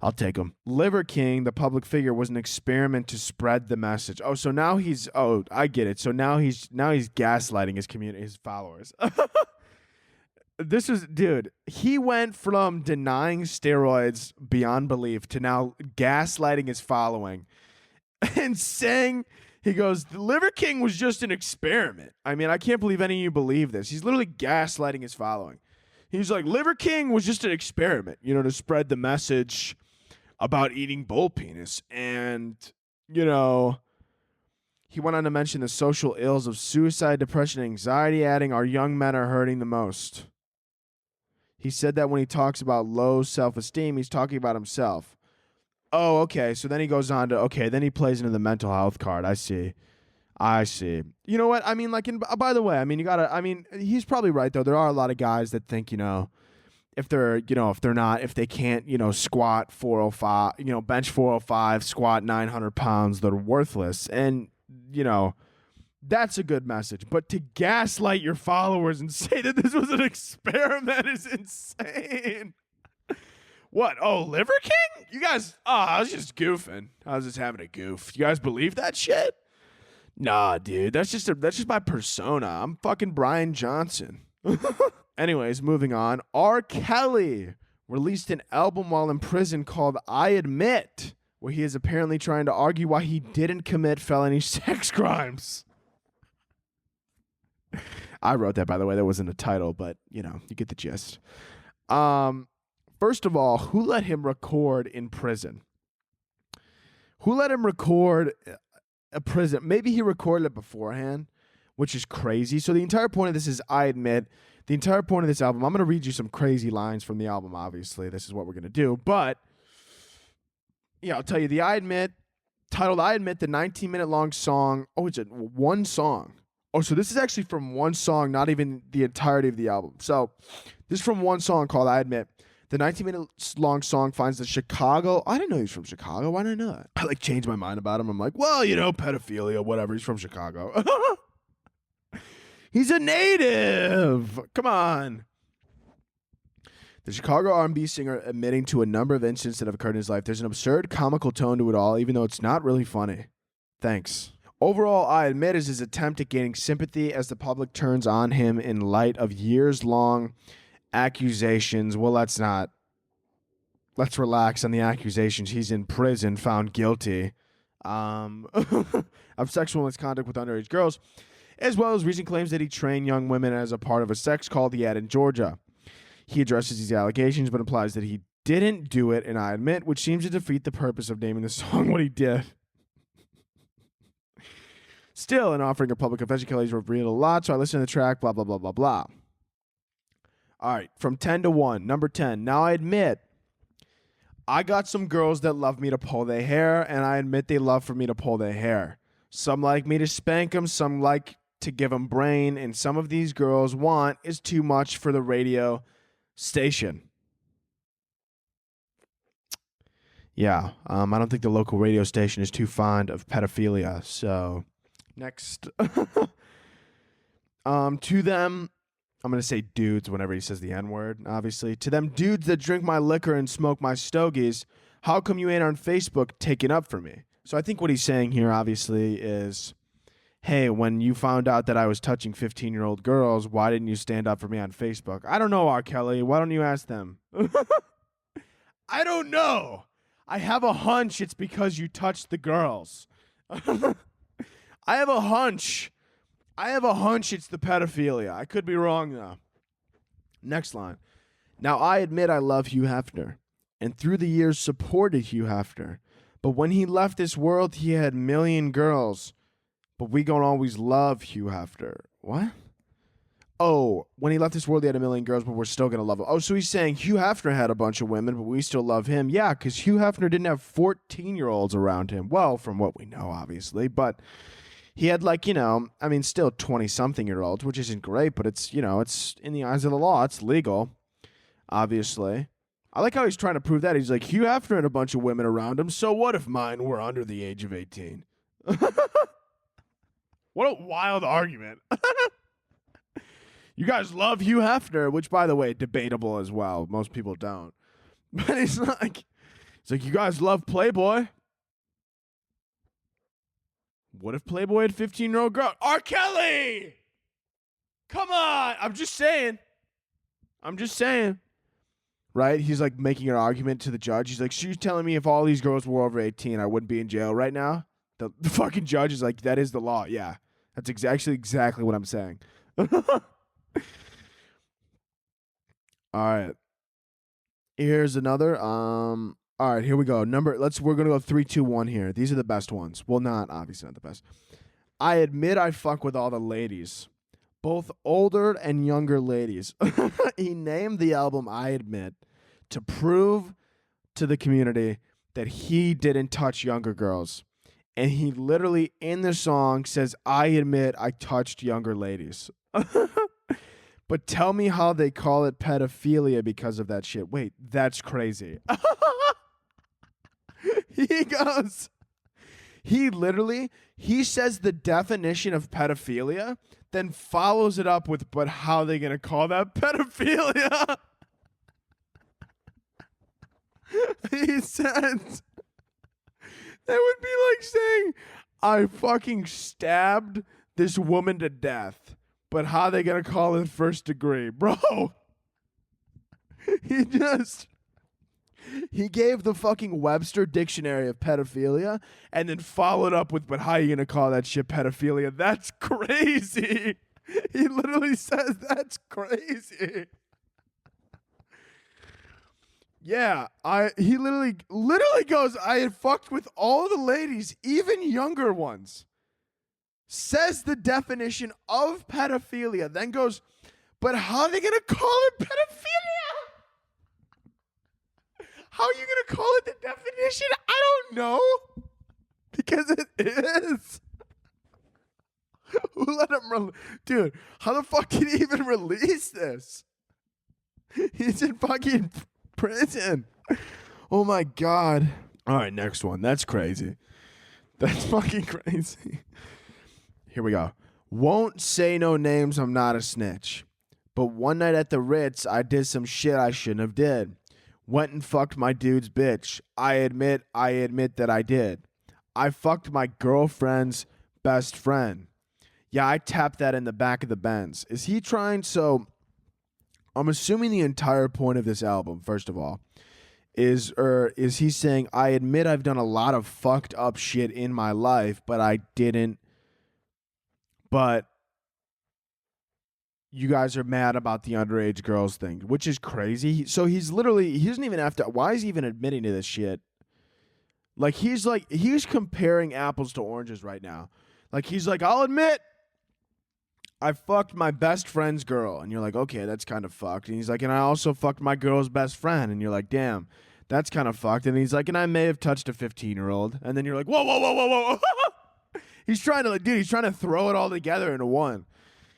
I'll take them. Liver King, the public figure, was an experiment to spread the message. Oh, so now I get it. So now he's gaslighting his community, his followers. Dude, he went from denying steroids beyond belief to now gaslighting his following and saying, he goes, the Liver King was just an experiment. I mean, I can't believe any of you believe this. He's literally gaslighting his following. He's like, Liver King was just an experiment, to spread the message about eating bull penis. And you know, he went on to mention the social ills of suicide, depression, and anxiety, adding, our young men are hurting the most. He said that when he talks about low self-esteem, he's talking about himself. Oh, okay. So then he goes on to, okay, then he plays into the mental health card. I see. You know what? I mean, like, by the way, I mean, he's probably right, though. There are a lot of guys that think, if they can't, squat 405, bench 405, squat 900 pounds, they're worthless. And, that's a good message. But to gaslight your followers and say that this was an experiment is insane. What? Oh, Liver King? You guys, I was just goofing. I was just having a goof. You guys believe that shit? Nah, dude. That's just my persona. I'm fucking Brian Johnson. Anyways, moving on. R. Kelly released an album while in prison called I Admit, where he is apparently trying to argue why he didn't commit felony sex crimes. I wrote that, by the way. That wasn't a title, but, you get the gist. First of all, who let him record in prison? Who let him record a prison? Maybe he recorded it beforehand, which is crazy. So the entire point of this is I Admit. The entire point of this album, I'm going to read you some crazy lines from the album, obviously. This is what we're going to do. But, yeah, I'll tell you. The I Admit, titled I Admit, the 19-minute long song. Oh, it's one song. Oh, so this is actually from one song, not even the entirety of the album. So this is from one song called I Admit. The 19-minute long song finds the Chicago. I didn't know he was from Chicago. Why did I know that? I changed my mind about him. I'm like, well, pedophilia, whatever. He's from Chicago. He's a native. Come on. The Chicago R&B singer admitting to a number of incidents that have occurred in his life. There's an absurd comical tone to it all, even though it's not really funny. Thanks. Overall, I Admit is his attempt at gaining sympathy as the public turns on him in light of years-long accusations. Well, let's relax on the accusations. He's in prison, found guilty of sexual misconduct with underage girls, as well as recent claims that he trained young women as a part of a sex cult he had in Georgia. He addresses these allegations, but implies that he didn't do it in I Admit, which seems to defeat the purpose of naming the song what he did. Still, in offering a public confession, Kelly's revealed a lot, so I listened to the track, blah, blah, blah, blah, blah. All right, from 10 to 1. Number 10. Now I admit, I got some girls that love me to pull their hair, and I admit they love for me to pull their hair. Some like me to spank them, some like to give them brain, and some of these girls want is too much for the radio station. Yeah, I don't think the local radio station is too fond of pedophilia, so... Next. To them, I'm going to say dudes whenever he says the N-word, obviously. To them dudes that drink my liquor and smoke my stogies, how come you ain't on Facebook taking up for me? So I think what he's saying here, obviously, is, hey, when you found out that I was touching 15-year-old girls, why didn't you stand up for me on Facebook? I don't know, R. Kelly. Why don't you ask them? I don't know. I have a hunch it's because you touched the girls. I have a hunch it's the pedophilia. I could be wrong, though. Next line. Now, I admit I love Hugh Hefner, and through the years supported Hugh Hefner. But when he left this world, he had a million girls. But we gonna always love Hugh Hefner. What? Oh, when he left this world, he had a million girls, but we're still gonna love him. Oh, so he's saying Hugh Hefner had a bunch of women, but we still love him. Yeah, because Hugh Hefner didn't have 14-year-olds around him. Well, from what we know, obviously, but... He had still 20-something-year-olds, which isn't great, but it's, it's in the eyes of the law. It's legal, obviously. I like how he's trying to prove that. He's like, Hugh Hefner had a bunch of women around him, so what if mine were under the age of 18? What a wild argument. You guys love Hugh Hefner, which, by the way, debatable as well. Most people don't. But it's like, you guys love Playboy. What if Playboy had 15-year-old girl? R. Kelly! Come on! I'm just saying. Right? He's like making an argument to the judge. He's like, she's telling me if all these girls were over 18, I wouldn't be in jail right now. The fucking judge is like, that is the law. Yeah. That's actually exactly what I'm saying. All right. Here's another. All right, here we go. We're gonna go 3, 2, 1 here. These are the best ones. Well, obviously not the best. I admit I fuck with all the ladies, both older and younger ladies. He named the album I Admit to prove to the community that he didn't touch younger girls. And he literally in the song says, I admit I touched younger ladies. But tell me how they call it pedophilia because of that shit. Wait, that's crazy. He says the definition of pedophilia, then follows it up with, but how are they going to call that pedophilia? He says, that would be like saying, I fucking stabbed this woman to death, but how are they going to call it first degree? Bro, he gave the fucking Webster dictionary of pedophilia and then followed up with, but how are you going to call that shit pedophilia? That's crazy. He literally says that's crazy. Yeah, he literally goes, I had fucked with all the ladies, even younger ones. Says the definition of pedophilia, then goes, but how are they going to call it pedophilia? How are you going to call it the definition? I don't know. Because it is. Who let him Dude, how the fuck did he even release this? He's in fucking prison. Oh my God. All right, next one. That's crazy. That's fucking crazy. Here we go. Won't say no names, I'm not a snitch. But one night at the Ritz, I did some shit I shouldn't have did. Went and fucked my dude's bitch. I admit that I did. I fucked my girlfriend's best friend. Yeah, I tapped that in the back of the Benz. Is he trying? So I'm assuming the entire point of this album, first of all, is he saying, I admit I've done a lot of fucked up shit in my life, but I didn't. But you guys are mad about the underage girls thing, which is crazy. So he doesn't even have to. Why is he even admitting to this shit? He's comparing apples to oranges right now. He's like, I'll admit I fucked my best friend's girl. And you're like, okay, that's kind of fucked. And he's like, and I also fucked my girl's best friend. And you're like, damn, that's kind of fucked. And he's like, and I may have touched a 15-year-old. And then you're like, whoa, whoa, whoa, whoa, whoa. He's trying to throw it all together into one.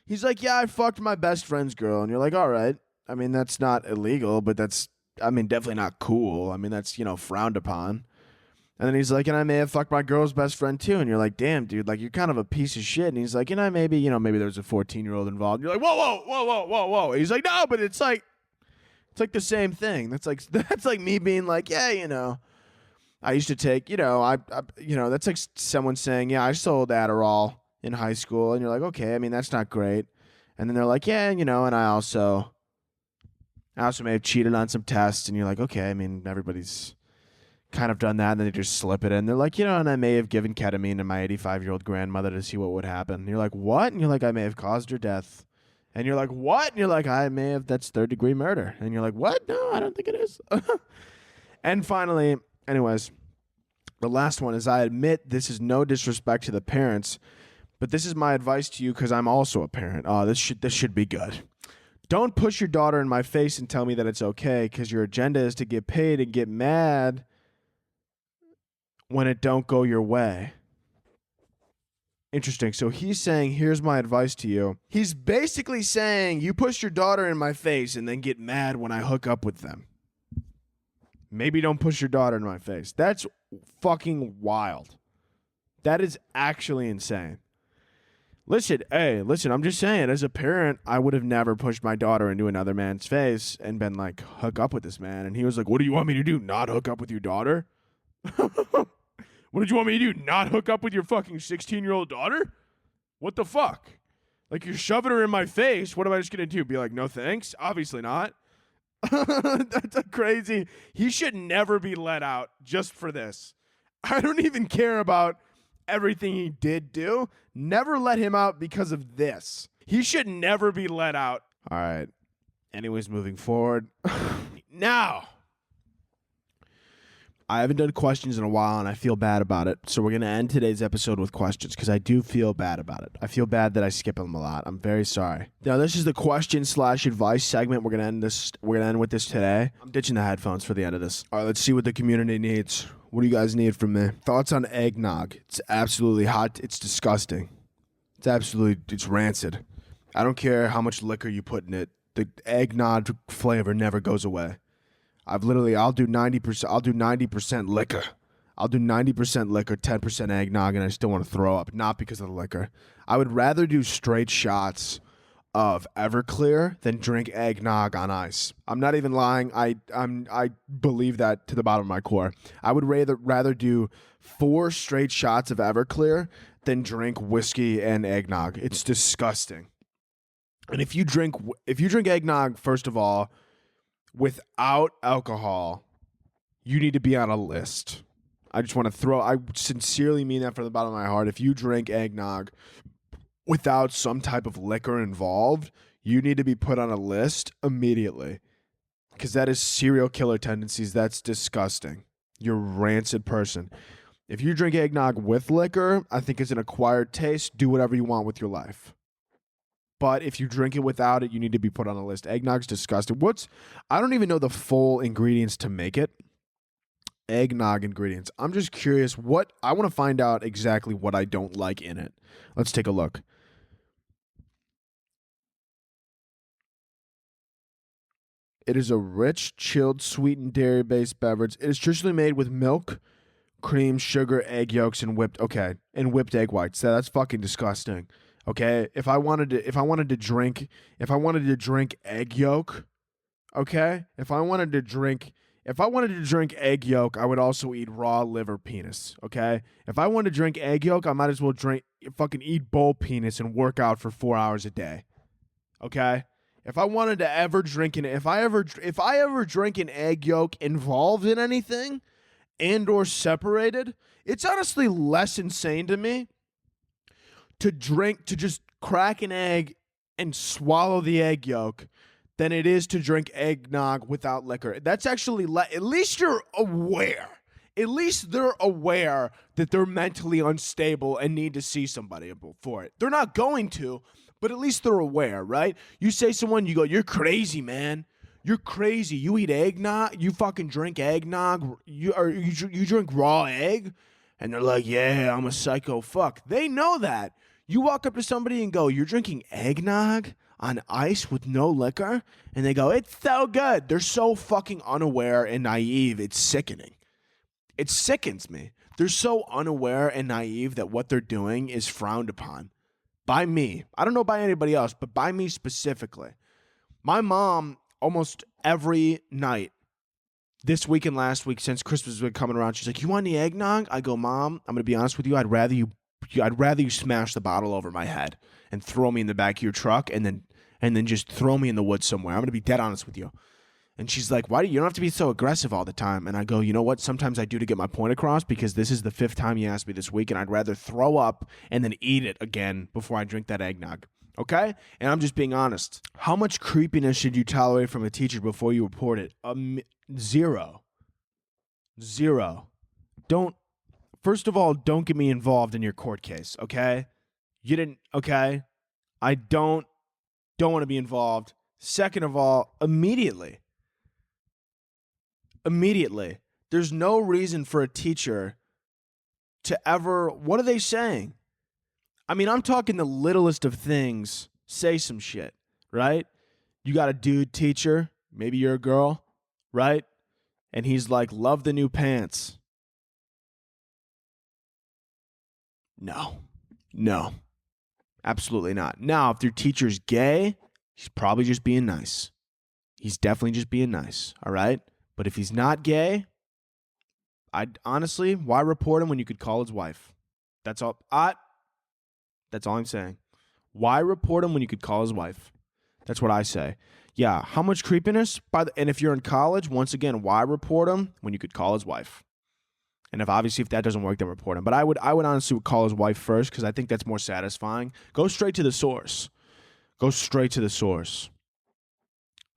He's like, yeah, I fucked my best friend's girl. And you're like, all right. I mean, that's not illegal, but that's, definitely not cool. I mean, that's, frowned upon. And then he's like, and I may have fucked my girl's best friend too. And you're like, damn, dude, you're kind of a piece of shit. And he's like, and I maybe there's a 14-year-old involved. And you're like, whoa, whoa, whoa, whoa, whoa, whoa. He's like, no, but it's like the same thing. That's like me being like, yeah, I used to take, that's like someone saying, yeah, I sold Adderall in high school. And you're like, okay, that's not great. And then they're like, yeah, and I also may have cheated on some tests. And you're like, okay, everybody's kind of done that. And then they just slip it in. They're like, and I may have given ketamine to my 85-year-old grandmother to see what would happen. And you're like, what? And you're like, I may have caused her death. And you're like, what? And you're like, that's third-degree murder. And you're like, what? No, I don't think it is. And finally, anyways, the last one is, I admit this is no disrespect to the parents, but this is my advice to you because I'm also a parent. Oh, this should be good. Don't push your daughter in my face and tell me that it's okay because your agenda is to get paid and get mad when it don't go your way. Interesting. So he's saying, here's my advice to you. He's basically saying, you push your daughter in my face and then get mad when I hook up with them. Maybe don't push your daughter in my face. That's fucking wild. That is actually insane. Listen, I'm just saying, as a parent, I would have never pushed my daughter into another man's face and been like, hook up with this man. And he was like, what do you want me to do? Not hook up with your daughter? What did you want me to do? Not hook up with your fucking 16-year-old daughter? What the fuck? You're shoving her in my face. What am I just going to do? Be like, no thanks? Obviously not. That's crazy. He should never be let out just for this. I don't even care about everything he did do. Never let him out because of this. He should never be let out. All right. Anyways, moving forward. Now, I haven't done questions in a while, and I feel bad about it. So we're going to end today's episode with questions because I do feel bad about it. I feel bad that I skip them a lot. I'm very sorry. Now, this is the question/advice segment. We're going to end this. We're going to end with this today. I'm ditching the headphones for the end of this. All right, let's see what the community needs. What do you guys need from me? Thoughts on eggnog? It's absolutely hot. It's disgusting. It's rancid. I don't care how much liquor you put in it. The eggnog flavor never goes away. I'll do 90%. I'll do 90% liquor. I'll do 90% liquor, 10% eggnog, and I still want to throw up. Not because of the liquor. I would rather do straight shots of Everclear than drink eggnog on ice. I'm not even lying. I believe that to the bottom of my core. I would rather do 4 straight shots of Everclear than drink whiskey and eggnog. It's disgusting. And if you drink eggnog, first of all, without alcohol, you need to be on a list. I sincerely mean that from the bottom of my heart. If you drink eggnog without some type of liquor involved, you need to be put on a list immediately. Because that is serial killer tendencies. That's disgusting. You're a rancid person. If you drink eggnog with liquor, I think it's an acquired taste. Do whatever you want with your life. But if you drink it without it, you need to be put on a list. Eggnog's disgusting. I don't even know the full ingredients to make it. Eggnog ingredients. I'm just curious I want to find out exactly what I don't like in it. Let's take a look. It is a rich, chilled, sweetened dairy-based beverage. It is traditionally made with milk, cream, sugar, egg yolks, and whipped egg whites. That's fucking disgusting. Okay, if I wanted to drink egg yolk, okay? If I wanted to drink egg yolk, I would also eat raw liver penis, okay? If I wanted to drink egg yolk, I might as well eat bull penis and work out for 4 hours a day. Okay? If I wanted to ever drink if I ever drink an egg yolk involved in anything and or separated, it's honestly less insane to me to just crack an egg and swallow the egg yolk than it is to drink eggnog without liquor. That's actually, at least you're aware. At least they're aware that they're mentally unstable and need to see somebody for it. They're not going to, but at least they're aware, right? You say someone, you go, you're crazy, man. You're crazy. You eat eggnog? You fucking drink eggnog? You drink raw egg? And they're like, yeah, I'm a psycho fuck. They know that. You walk up to somebody and go, you're drinking eggnog on ice with no liquor? And they go, it's so good. They're so fucking unaware and naive. It's sickening. It sickens me. They're so unaware and naive that what they're doing is frowned upon. By me. I don't know by anybody else, but by me specifically. My mom, almost every night, this week and last week, since Christmas has been coming around, she's like, you want any eggnog? I go, Mom, I'm going to be honest with you. I'd rather you smash the bottle over my head and throw me in the back of your truck and then just throw me in the woods somewhere. I'm going to be dead honest with you. And she's like, you don't have to be so aggressive all the time. And I go, you know what? Sometimes I do to get my point across because this is the 5th time you asked me this week and I'd rather throw up and then eat it again before I drink that eggnog. Okay? And I'm just being honest. How much creepiness should you tolerate from a teacher before you report it? 0. First of all, don't get me involved in your court case, okay? You didn't, okay? I don't want to be involved. Second of all, immediately. There's no reason for a teacher to ever, what are they saying? I mean, I'm talking the littlest of things. Say some shit, right? You got a dude teacher, maybe you're a girl, right? And he's like, love the new pants. No, absolutely not. Now, if your teacher's gay, he's probably just being nice. He's definitely just being nice, all right? But if he's not gay, honestly, why report him when you could call his wife? That's all. That's all I'm saying. Why report him when you could call his wife? That's what I say. Yeah, how much creepiness? And if you're in college, once again, why report him when you could call his wife? And if that doesn't work, then report him. But I would honestly call his wife first because I think that's more satisfying. Go straight to the source.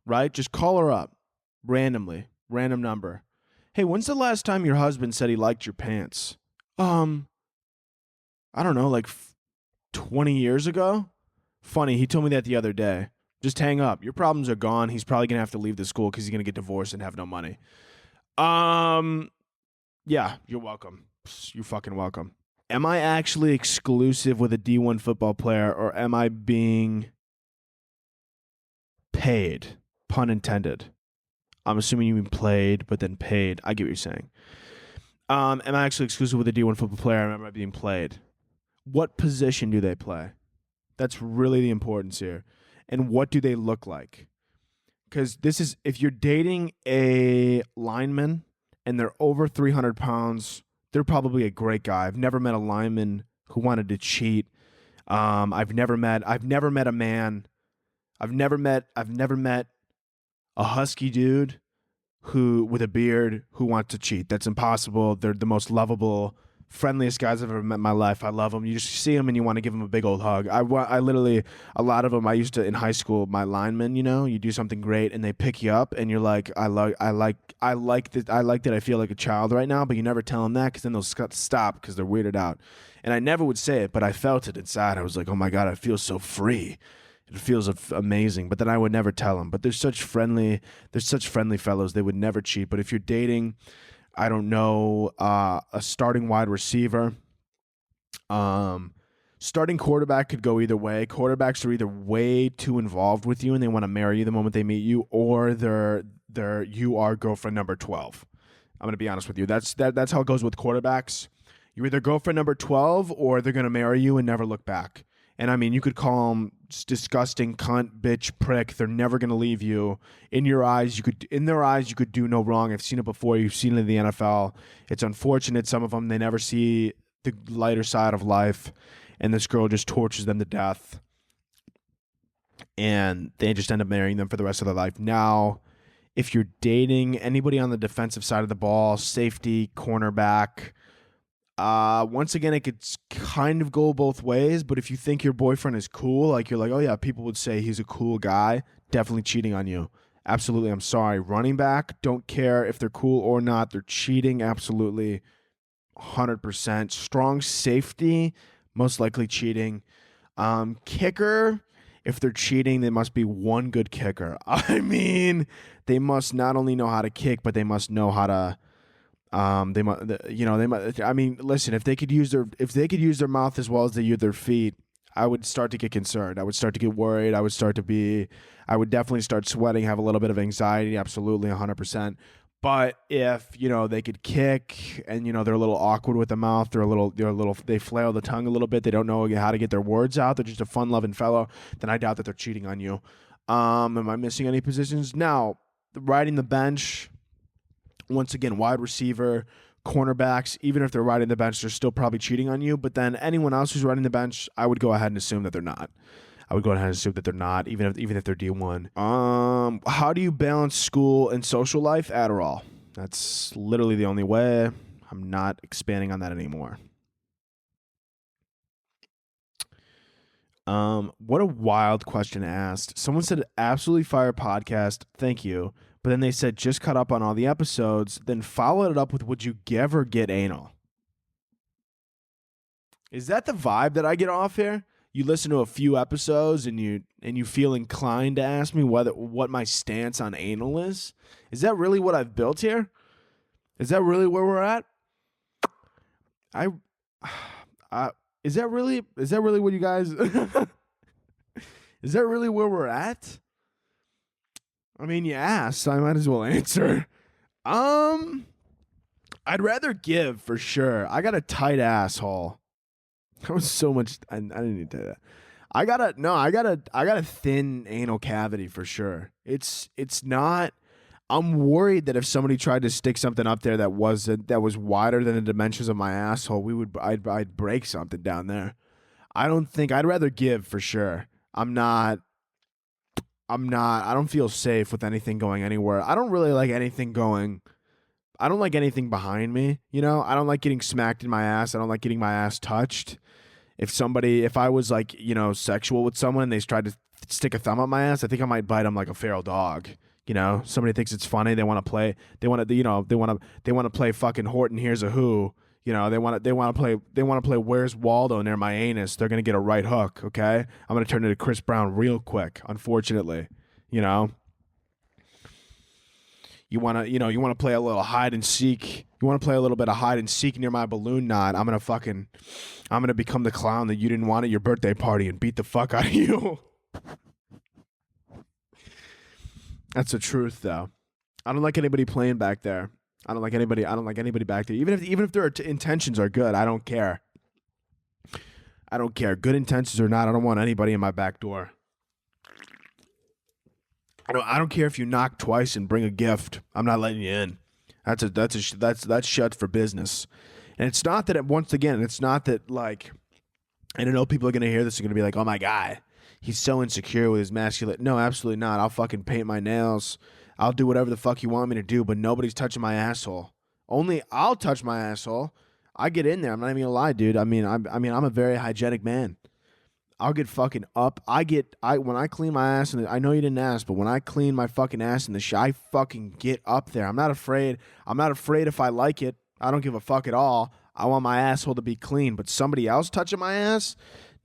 Right? Just call her up randomly, random number. Hey, when's the last time your husband said he liked your pants? I don't know, like 20 years ago? Funny, he told me that the other day. Just hang up. Your problems are gone. He's probably going to have to leave the school because he's going to get divorced and have no money. Yeah, you're welcome. You're fucking welcome. Am I actually exclusive with a D1 football player, or am I being paid? Pun intended. I'm assuming you mean played, but then paid. I get what you're saying. Am I actually exclusive with a D1 football player, or am I being played? What position do they play? That's really the importance here. And what do they look like? Because this is, if you're dating a lineman and they're over 300 pounds, they're probably a great guy. I've never met a lineman who wanted to cheat. I've never met a man. I've never met a husky dude who with a beard who wants to cheat. That's impossible. They're the most lovable, friendliest guys I've ever met in my life. I love them. You just see them and you want to give them a big old hug. I literally, a lot of them, I used to, in high school, my linemen, you know, you do something great and they pick you up and you're like, I like that I feel like a child right now, but you never tell them that because then they'll stop because they're weirded out. And I never would say it, but I felt it inside. I was like, oh my God, I feel so free. It feels amazing, but then I would never tell them. But they're such friendly fellows. They would never cheat. But if you're dating, I don't know, a starting wide receiver, starting quarterback could go either way. Quarterbacks are either way too involved with you and they want to marry you the moment they meet you, or you are girlfriend number 12. I'm going to be honest with you. That's how it goes with quarterbacks. You're either girlfriend number 12 or they're going to marry you and never look back. And I mean, you could call them disgusting, cunt, bitch, prick. They're never going to leave you. In their eyes, you could do no wrong. I've seen it before. You've seen it in the NFL. It's unfortunate. Some of them, they never see the lighter side of life. And this girl just tortures them to death. And they just end up marrying them for the rest of their life. Now, if you're dating anybody on the defensive side of the ball, safety, cornerback, once again, it could kind of go both ways, but if you think your boyfriend is cool, like you're like, oh yeah, people would say he's a cool guy, definitely cheating on you. Absolutely, I'm sorry. Running back, don't care if they're cool or not. They're cheating, absolutely, 100%. Strong safety, most likely cheating. Kicker, if they're cheating, they must be one good kicker. I mean, they must not only know how to kick, but they must know how to... I mean, listen, if they could use their mouth as well as they use their feet, I would start to get concerned. I would start to get worried. I would definitely start sweating, have a little bit of anxiety. Absolutely, 100%. But if, they could kick and, they're a little awkward with the mouth, they flail the tongue a little bit. They don't know how to get their words out. They're just a fun loving fellow. Then I doubt that they're cheating on you. Am I missing any positions? Now, riding the bench, once again, wide receiver, cornerbacks, even if they're riding the bench, they're still probably cheating on you. But then anyone else who's riding the bench, I would go ahead and assume that they're not. Even if they're D1. How do you balance school and social life? Adderall. That's literally the only way. I'm not expanding on that anymore. What a wild question asked. Someone said, absolutely fire podcast. Thank you. But then they said, just cut up on all the episodes, then followed it up with, would you ever get anal? Is that the vibe that I get off here? You listen to a few episodes and you feel inclined to ask me what my stance on anal is? Is that really what I've built here? Is that really where we're at? Is that really what you guys Is that really where we're at? I mean, you asked, so I might as well answer. I'd rather give for sure. I got a tight asshole. That was so much. I didn't need to do that. I got a thin anal cavity for sure. It's not. I'm worried that if somebody tried to stick something up there that was wider than the dimensions of my asshole, I'd break something down there. I don't rather give for sure. I don't feel safe with anything going anywhere. I don't really like anything going. I don't like anything behind me. I don't like getting smacked in my ass. I don't like getting my ass touched. If I was like, sexual with someone and they tried to stick a thumb up my ass, I think I might bite them like a feral dog. You know, somebody thinks it's funny. They want to play. They want to. You know, they want to play fucking Horton Hears a Who. You know, they want to play Where's Waldo near my anus. They're gonna get a right hook. Okay, I'm gonna turn into Chris Brown real quick. Unfortunately, you know. You want to play a little hide and seek. You want to play a little bit of hide and seek near my balloon knot. I'm going to become the clown that you didn't want at your birthday party and beat the fuck out of you. That's the truth, though. I don't like anybody playing back there. I don't like anybody back there. Even if their intentions are good, I don't care. I don't care. Good intentions or not, I don't want anybody in my back door. I don't care if you knock twice and bring a gift. I'm not letting you in. That's shut for business. And it's not that it's not that like, and I know people are gonna hear this and gonna be like, oh my God, he's so insecure with his masculine. No, absolutely not. I'll fucking paint my nails. I'll do whatever the fuck you want me to do, but nobody's touching my asshole. Only I'll touch my asshole. I get in there. I'm not even gonna lie, dude. I'm a very hygienic man. I'll get fucking up. When I clean my ass, I know you didn't ask, but when I clean my fucking ass in the shower, I fucking get up there. I'm not afraid. I'm not afraid if I like it. I don't give a fuck at all. I want my asshole to be clean, but somebody else touching my ass,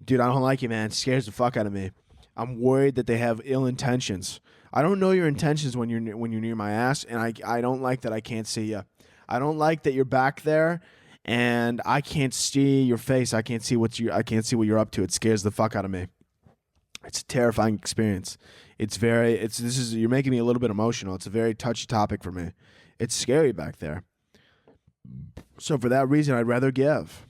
dude, I don't like it, man. It scares the fuck out of me. I'm worried that they have ill intentions. I don't know your intentions when you're near my ass, and I don't like that I can't see you. I don't like that you're back there. And I can't see your face. I can't see what you're up to. It scares the fuck out of me. It's a terrifying experience. You're making me a little bit emotional. It's a very touchy topic for me. It's scary back there. So for that reason, I'd rather give.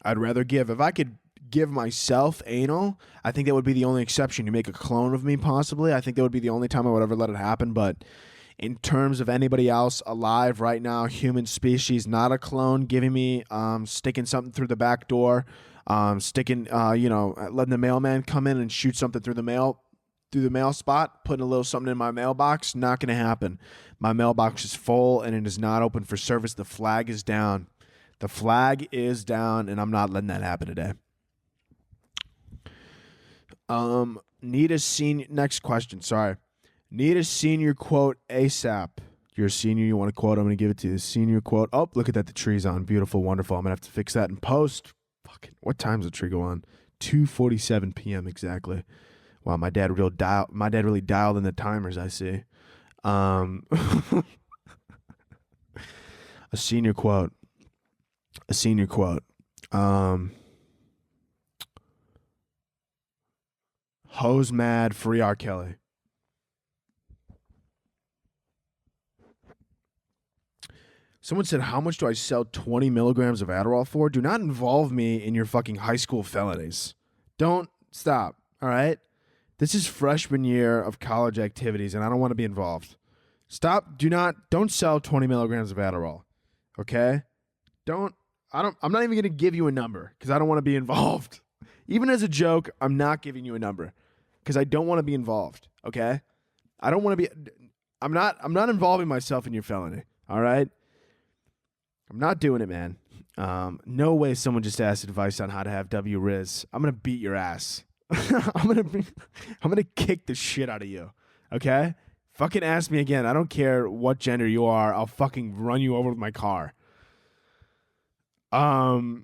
If I could give myself anal, I think that would be the only exception. You make a clone of me, possibly. I think that would be the only time I would ever let it happen, but in terms of anybody else alive right now, human species, not a clone, giving me, sticking something through the back door, letting the mailman come in and shoot something through the mail spot, putting a little something in my mailbox, not going to happen. My mailbox is full and it is not open for service. The flag is down. And I'm not letting that happen today. Next question, sorry. Need a senior quote ASAP. You're a senior, you want a quote, I'm going to give it to you. Senior quote. Oh, look at that, the tree's on. Beautiful, wonderful. I'm going to have to fix that in post. Fucking, what time's the tree go on? 2:47 p.m. exactly. Wow, my dad really dialed in the timers, I see. A senior quote. Hose mad, free R. Kelly. Someone said, how much do I sell 20 milligrams of Adderall for? Do not involve me in your fucking high school felonies. Don't stop, all right? This is freshman year of college activities, and I don't want to be involved. Stop. Don't sell 20 milligrams of Adderall, okay? I'm not even going to give you a number because I don't want to be involved. Even as a joke, I'm not giving you a number because I don't want to be involved, okay? I'm not involving myself in your felony, all right? I'm not doing it, man. No way someone just asked advice on how to have W-Riz. I'm going to beat your ass. I'm gonna kick the shit out of you, okay? Fucking ask me again. I don't care what gender you are. I'll fucking run you over with my car. I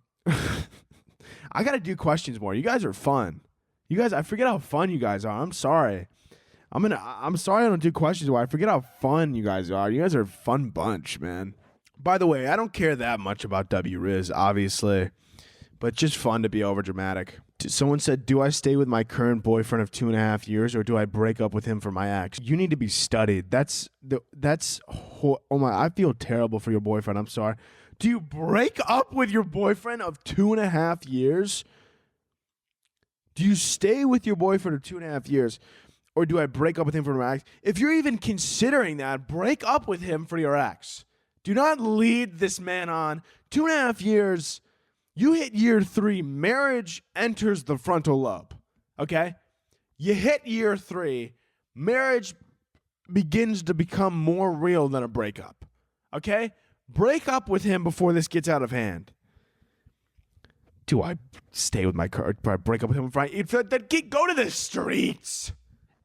gotta do questions more. You guys are fun. I forget how fun you guys are. I'm sorry. I'm sorry I don't do questions more. I forget how fun you guys are. You guys are a fun bunch, man. By the way, I don't care that much about W-Riz, obviously, but just fun to be overdramatic. Someone said, do I stay with my current boyfriend of 2.5 years or do I break up with him for my ex? You need to be studied. Oh my, I feel terrible for your boyfriend. I'm sorry. Do you break up with your boyfriend of 2.5 years? Do you stay with your boyfriend of 2.5 years or do I break up with him for my ex? If you're even considering that, break up with him for your ex. Do not lead this man on. 2.5 years. You hit year 3, marriage enters the frontal lobe, okay? You hit year 3, marriage begins to become more real than a breakup, okay? Break up with him before this gets out of hand. Do I stay with my car? Do I break up with him? Then go to the streets.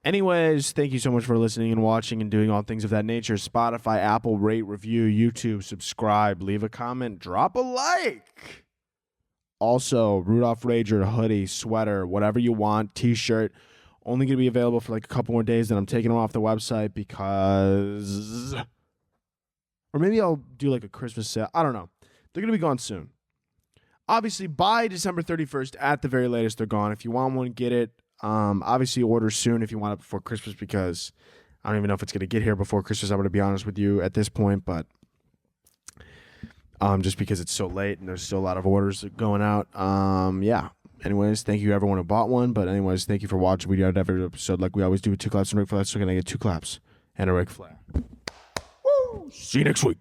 Anyways, thank you so much for listening and watching and doing all things of that nature. Spotify, Apple, rate, review, YouTube, subscribe, leave a comment, drop a like. Also, Rudolph Rager, hoodie, sweater, whatever you want, t-shirt. Only going to be available for like a couple more days, then I'm taking them off the website because... Or maybe I'll do like a Christmas sale. I don't know. They're going to be gone soon. Obviously, by December 31st, at the very latest, they're gone. If you want one, get it. Obviously, order soon if you want it before Christmas because I don't even know if it's going to get here before Christmas. I'm going to be honest with you at this point, but just because it's so late and there's still a lot of orders going out. Yeah. Anyways, thank you to everyone who bought one. But anyways, thank you for watching. We do every episode like we always do with 2 claps and Ric Flair. So we're going to get 2 claps and a Ric Flair. Woo! See you next week.